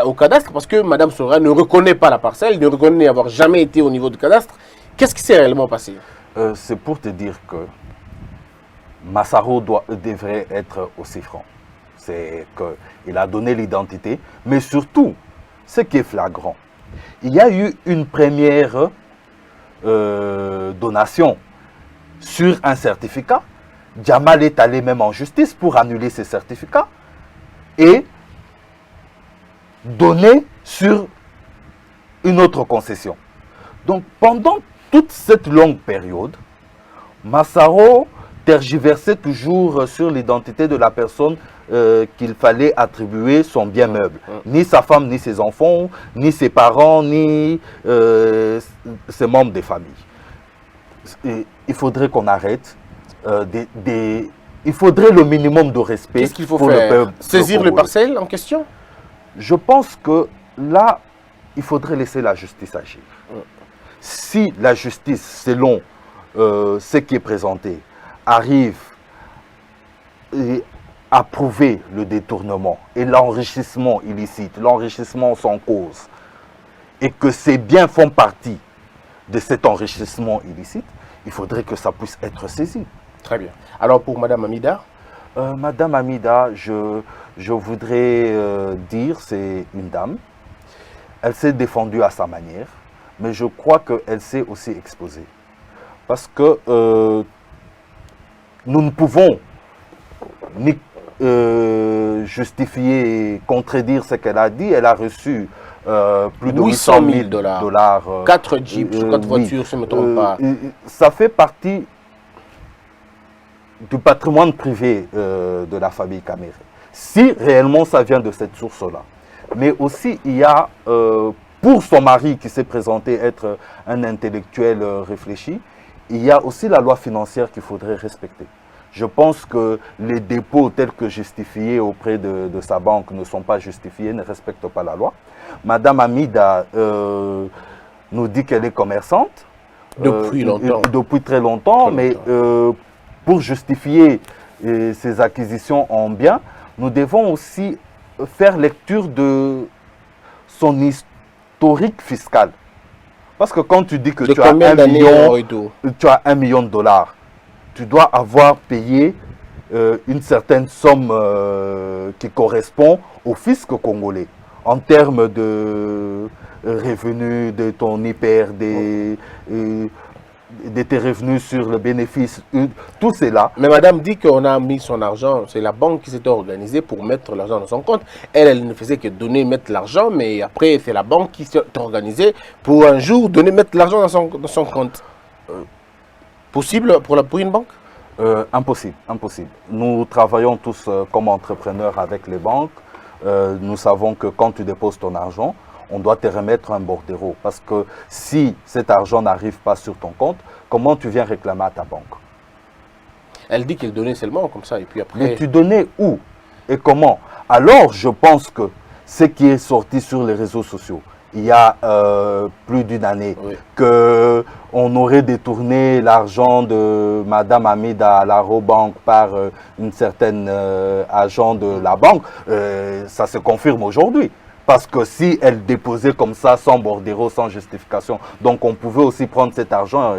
au cadastre, parce que Madame Soraya ne reconnaît pas la parcelle, ne reconnaît avoir jamais été au niveau du cadastre. Qu'est-ce qui s'est réellement passé? C'est pour te dire que Massaro devrait être aussi franc. C'est qu'il a donné l'identité, mais surtout, ce qui est flagrant, il y a eu une première donation sur un certificat. Djamal est allé même en justice pour annuler ces certificats et donner sur une autre concession. Donc pendant toute cette longue période, Massaro tergiversait toujours sur l'identité de la personne qu'il fallait attribuer son bien meuble. Ni sa femme, ni ses enfants, ni ses parents, ni ses membres de famille. Et il faudrait qu'on arrête. Il faudrait le minimum de respect. Qu'est-ce qu'il faut faire? Saisir le parcelle en question? Je pense que là, il faudrait laisser la justice agir. Si la justice, selon ce qui est présenté, arrive à prouver le détournement et l'enrichissement illicite, l'enrichissement sans cause, et que ces biens font partie de cet enrichissement illicite, il faudrait que ça puisse être saisi. Très bien. Alors pour Madame Amida? Madame Amida, je voudrais dire, c'est une dame. Elle s'est défendue à sa manière, mais je crois qu'elle s'est aussi exposée. Parce que nous ne pouvons ni justifier et contredire ce qu'elle a dit. Elle a reçu plus de 800 000 dollars. 4 jeeps, 4 voitures, si je ne me trompe pas. Ça fait partie du patrimoine privé de la famille Kamere. Si réellement ça vient de cette source-là. Mais aussi, il y a, pour son mari qui s'est présenté être un intellectuel réfléchi, il y a aussi la loi financière qu'il faudrait respecter. Je pense que les dépôts tels que justifiés auprès de sa banque ne sont pas justifiés, ne respectent pas la loi. Madame Amida nous dit qu'elle est commerçante. Depuis longtemps. Depuis très longtemps, mais pour justifier ces acquisitions en biens, nous devons aussi faire lecture de son historique fiscal. Parce que quand tu dis que tu as 1 million de dollars, tu dois avoir payé une certaine somme qui correspond au fisc congolais en termes de revenus de ton IPRD, de tes revenus sur le bénéfice, tout cela. Mais madame dit qu'on a mis son argent, c'est la banque qui s'était organisée pour mettre l'argent dans son compte. Elle ne faisait que donner, mettre l'argent, mais après c'est la banque qui s'est organisée pour un jour donner, mettre l'argent dans son compte. Possible pour une banque? Impossible, impossible. Nous travaillons tous comme entrepreneurs avec les banques. Nous savons que quand tu déposes ton argent, on doit te remettre un bordereau. Parce que si cet argent n'arrive pas sur ton compte, comment tu viens réclamer à ta banque? Elle dit qu'elle donnait seulement comme ça et puis après... Mais tu donnais où et comment? Alors je pense que ce qui est sorti sur les réseaux sociaux, il y a plus d'une année, oui, qu'on aurait détourné l'argent de Madame Amida à la Robank par une certaine agent de la banque, ça se confirme aujourd'hui. Parce que si elle déposait comme ça, sans bordereau, sans justification, donc on pouvait aussi prendre cet argent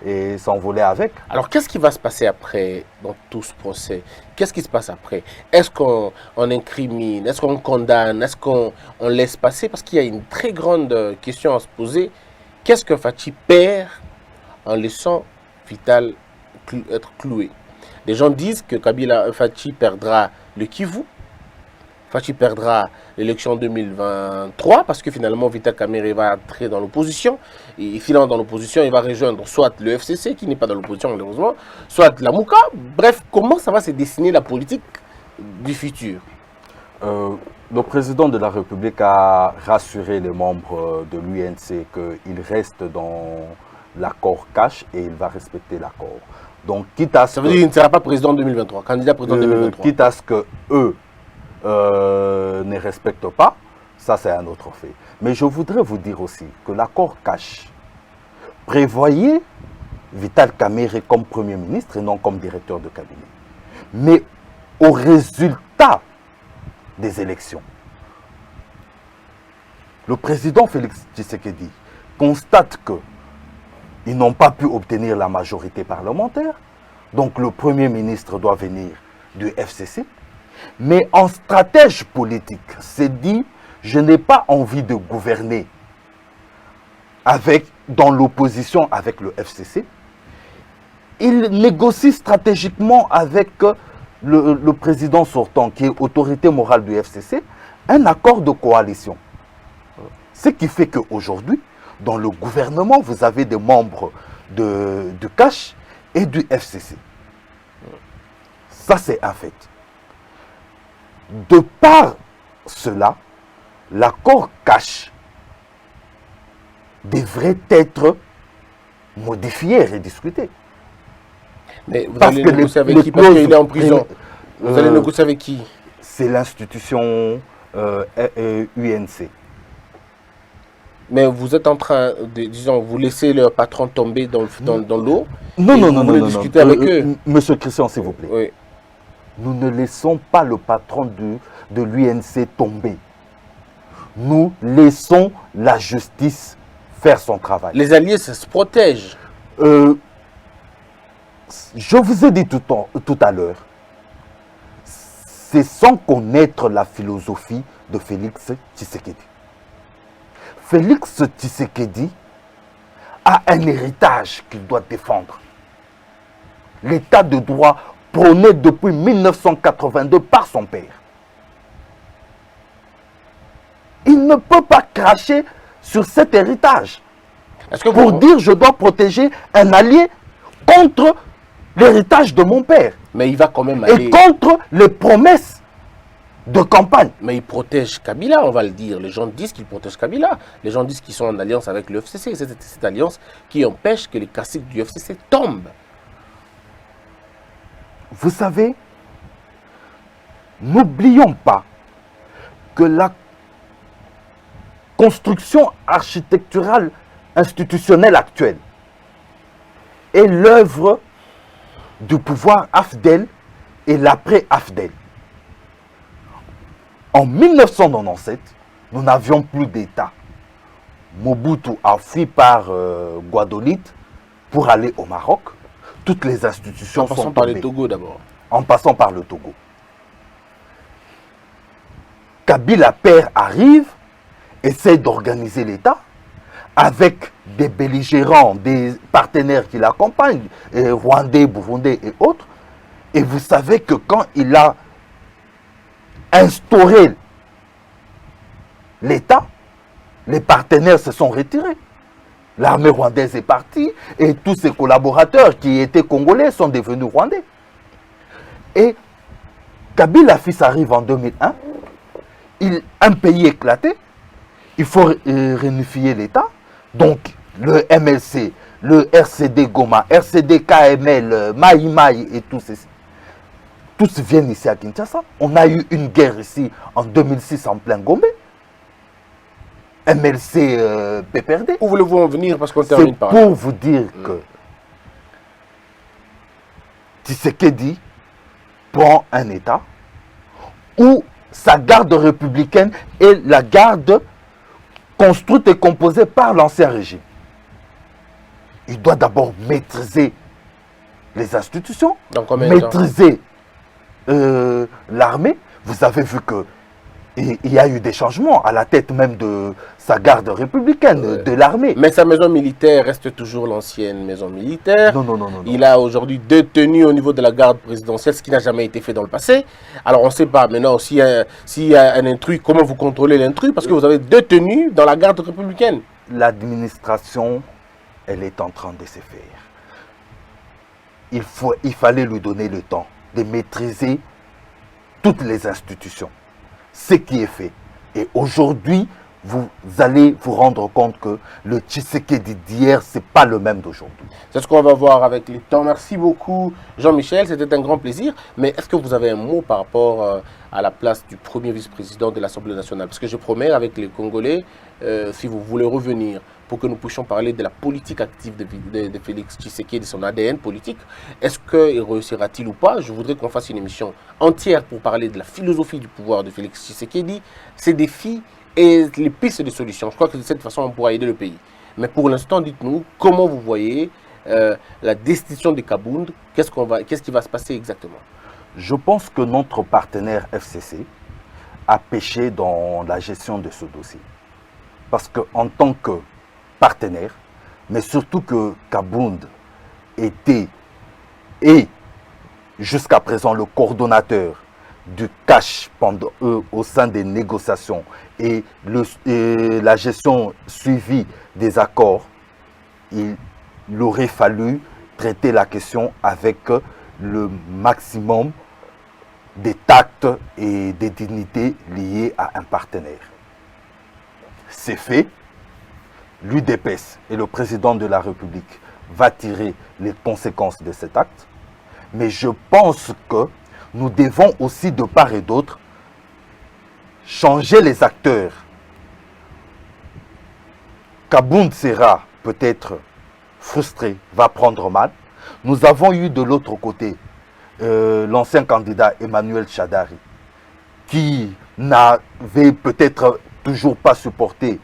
et s'envoler avec. Alors, qu'est-ce qui va se passer après dans tout ce procès? Qu'est-ce qui se passe après? Est-ce qu'on incrimine? Est-ce qu'on condamne? Est-ce qu'on laisse passer? Parce qu'il y a une très grande question à se poser. Qu'est-ce que Fachi perd en laissant Vital être cloué? Les gens disent que Fachi perdra le Kivu. Fachi perdra l'élection 2023 parce que finalement Vital Kamerhe va entrer dans l'opposition. Et finalement dans l'opposition, il va rejoindre soit le FCC qui n'est pas dans l'opposition malheureusement, soit la Mouka. Bref, comment ça va se dessiner la politique du futur? Le président de la République a rassuré les membres de l'UNC qu'il reste dans l'accord cash et il va respecter l'accord. Donc, quitte à ce ça veut dire qu'il ne sera pas président en 2023, candidat président en 2023. Quitte à ce que eux ne respectent pas, ça c'est un autre fait. Mais je voudrais vous dire aussi que l'accord cash prévoyait Vital Kamerhe comme Premier ministre et non comme directeur de cabinet. Mais au résultat des élections, le président Félix Tshisekedi constate qu'ils n'ont pas pu obtenir la majorité parlementaire, donc le Premier ministre doit venir du FCC. Mais en stratège politique, s'est dit, je n'ai pas envie de gouverner dans l'opposition avec le FCC. Il négocie stratégiquement avec le président sortant, qui est autorité morale du FCC, un accord de coalition. Ce qui fait qu'aujourd'hui, dans le gouvernement, vous avez des membres du CASH et du FCC. Ça, c'est un fait. De par cela, l'accord cash devrait être modifié et rediscuté. Mais vous allez négocier avec qui? Parce qu'il est en prison. Vous allez négocier avec qui? C'est l'institution UNC. Mais vous êtes en train de, disons, vous laissez leur patron tomber dans l'eau. Non, non, non, vous voulez discuter avec eux. Monsieur Christian, s'il vous plaît. Oui. Nous ne laissons pas le patron de l'UNC tomber. Nous laissons la justice faire son travail. Les alliés, ça se protège. Je vous ai dit tout à l'heure, c'est sans connaître la philosophie de Félix Tshisekedi. Félix Tshisekedi a un héritage qu'il doit défendre. L'état de droit prôné depuis 1982 par son père. Il ne peut pas cracher sur cet héritage pour dire je dois protéger un allié contre l'héritage de mon père. Mais il va quand même aller... Et contre les promesses de campagne. Mais il protège Kabila, on va le dire. Les gens disent qu'il protège Kabila. Les gens disent qu'ils sont en alliance avec le FCC. C'est cette alliance qui empêche que les caciques du FCC tombent. Vous savez, n'oublions pas que la construction architecturale institutionnelle actuelle est l'œuvre du pouvoir AFDEL et l'après-AFDEL. En 1997, nous n'avions plus d'État. Mobutu a fui par Guadeloupe pour aller au Maroc. Toutes les institutions sont tombées. En passant par le Togo d'abord. En passant par le Togo. Kabila père arrive, essaie d'organiser l'État avec des belligérants, des partenaires qui l'accompagnent, Rwandais, Burundais et autres. Et vous savez que quand il a instauré l'État, les partenaires se sont retirés. L'armée rwandaise est partie et tous ses collaborateurs qui étaient congolais sont devenus rwandais. Et Kabila fils arrive en 2001, un pays éclaté, il faut réunifier l'État. Donc le MLC, le RCD Goma, RCD KML, Maï Maï et tous viennent ici à Kinshasa. On a eu une guerre ici en 2006 en plein Gombe. MLC PPRD. Où voulez-vous en venir parce qu'on termine par là. C'est pour vous dire que Tshisekedi prend un État où sa garde républicaine est la garde construite et composée par l'ancien régime. Il doit d'abord maîtriser les institutions, maîtriser l'armée. Vous avez vu que il y a eu des changements à la tête même de sa garde républicaine, de l'armée. Mais sa maison militaire reste toujours l'ancienne maison militaire. Non. Il a aujourd'hui 2 tenues au niveau de la garde présidentielle, ce qui n'a jamais été fait dans le passé. Alors on ne sait pas maintenant s'il y a un intrus, comment vous contrôlez l'intrus, parce que vous avez 2 tenues dans la garde républicaine. L'administration, elle est en train de se faire. Il fallait lui donner le temps de maîtriser toutes les institutions. Ce qui est fait. Et aujourd'hui, vous allez vous rendre compte que le Tshisekedi d'hier, ce n'est pas le même d'aujourd'hui. C'est ce qu'on va voir avec les temps. Merci beaucoup, Jean-Michel. C'était un grand plaisir. Mais est-ce que vous avez un mot par rapport à la place du premier vice-président de l'Assemblée nationale? Parce que je promets avec les Congolais, si vous voulez revenir pour que nous puissions parler de la politique active de Félix Tshisekedi, de son ADN politique, est-ce qu'il réussira-t-il ou pas? Je voudrais qu'on fasse une émission entière pour parler de la philosophie du pouvoir de Félix Tshisekedi, ses défis et les pistes de solutions. Je crois que de cette façon, on pourra aider le pays. Mais pour l'instant, dites-nous comment vous voyez la destitution de Kabound. Qu'est-ce qui va se passer exactement? Je pense que notre partenaire FCC a péché dans la gestion de ce dossier. Parce qu'en tant que partenaire, mais surtout que Kabound était et jusqu'à présent le coordonnateur du cash au sein des négociations et la gestion suivie des accords, il aurait fallu traiter la question avec le maximum des tacts et des dignités liées à un partenaire. C'est fait. L'UDPS et le président de la République va tirer les conséquences de cet acte. Mais je pense que nous devons aussi, de part et d'autre, changer les acteurs. Kabound sera peut-être frustré, va prendre mal. Nous avons eu de l'autre côté l'ancien candidat Emmanuel Chadari, qui n'avait peut-être toujours pas supporté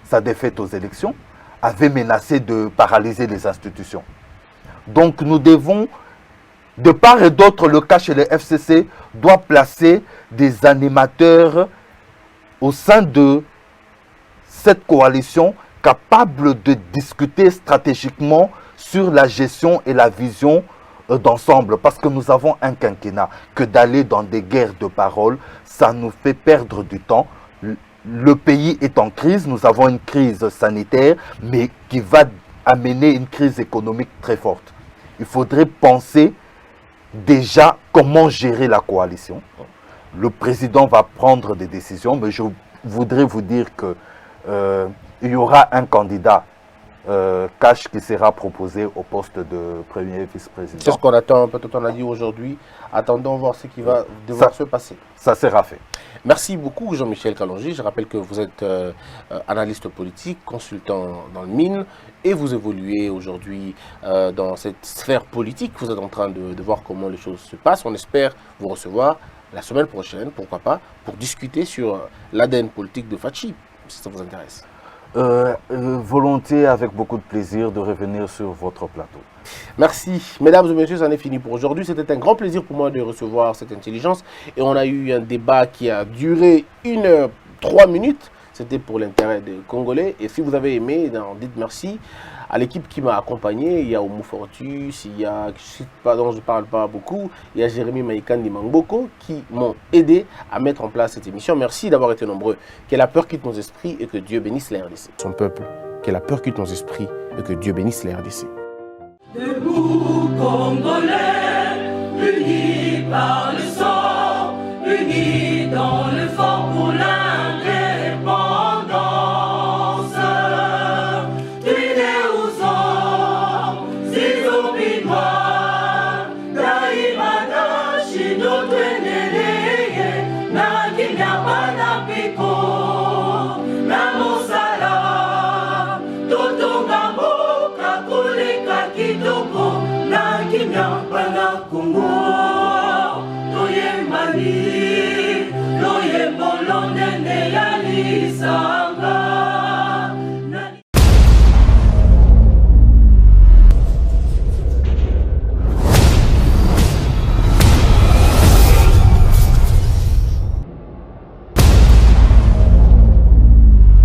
sa défaite aux élections, avait menacé de paralyser les institutions. Donc nous devons, de part et d'autre, le CACH et le FCC doit placer des animateurs au sein de cette coalition capables de discuter stratégiquement sur la gestion et la vision d'ensemble. Parce que nous avons un quinquennat, que d'aller dans des guerres de parole, ça nous fait perdre du temps. Le pays est en crise, nous avons une crise sanitaire, mais qui va amener une crise économique très forte. Il faudrait penser déjà comment gérer la coalition. Le président va prendre des décisions, mais je voudrais vous dire que il y aura un candidat cash qui sera proposé au poste de premier vice-président. C'est ce qu'on attend, peut-être on a dit aujourd'hui. Attendons voir ce qui va devoir se passer. Ça sera fait. Merci beaucoup Jean-Michel Kalonji. Je rappelle que vous êtes analyste politique, consultant dans le mine et vous évoluez aujourd'hui dans cette sphère politique. Vous êtes en train de voir comment les choses se passent. On espère vous recevoir la semaine prochaine, pourquoi pas, pour discuter sur l'ADN politique de Fachi, si ça vous intéresse. Volontiers, avec beaucoup de plaisir de revenir sur votre plateau. Merci. Mesdames et messieurs, c'en est fini pour aujourd'hui. C'était un grand plaisir pour moi de recevoir cette intelligence. Et on a eu un débat qui a duré 1 heure 3 minutes. C'était pour l'intérêt des Congolais. Et si vous avez aimé, dites merci à l'équipe qui m'a accompagné. Il y a Oumou Fortus, il y a, dont je ne parle pas beaucoup, il y a Jérémy Maïkandi Mangboko qui m'ont aidé à mettre en place cette émission. Merci d'avoir été nombreux. Que la peur quitte nos esprits et que Dieu bénisse la RDC. Son peuple, que la peur quitte nos esprits et que Dieu bénisse la RDC. Debout Congolais, unis par le sang, unis dans le fort pour l'indépendance. Tués aux hommes, si obinois, daimana chino tweneleye, na kinyabana piko, na mosala, totonga mboka koleka kitoko, na kinyabana Kongo, toyembani. Isa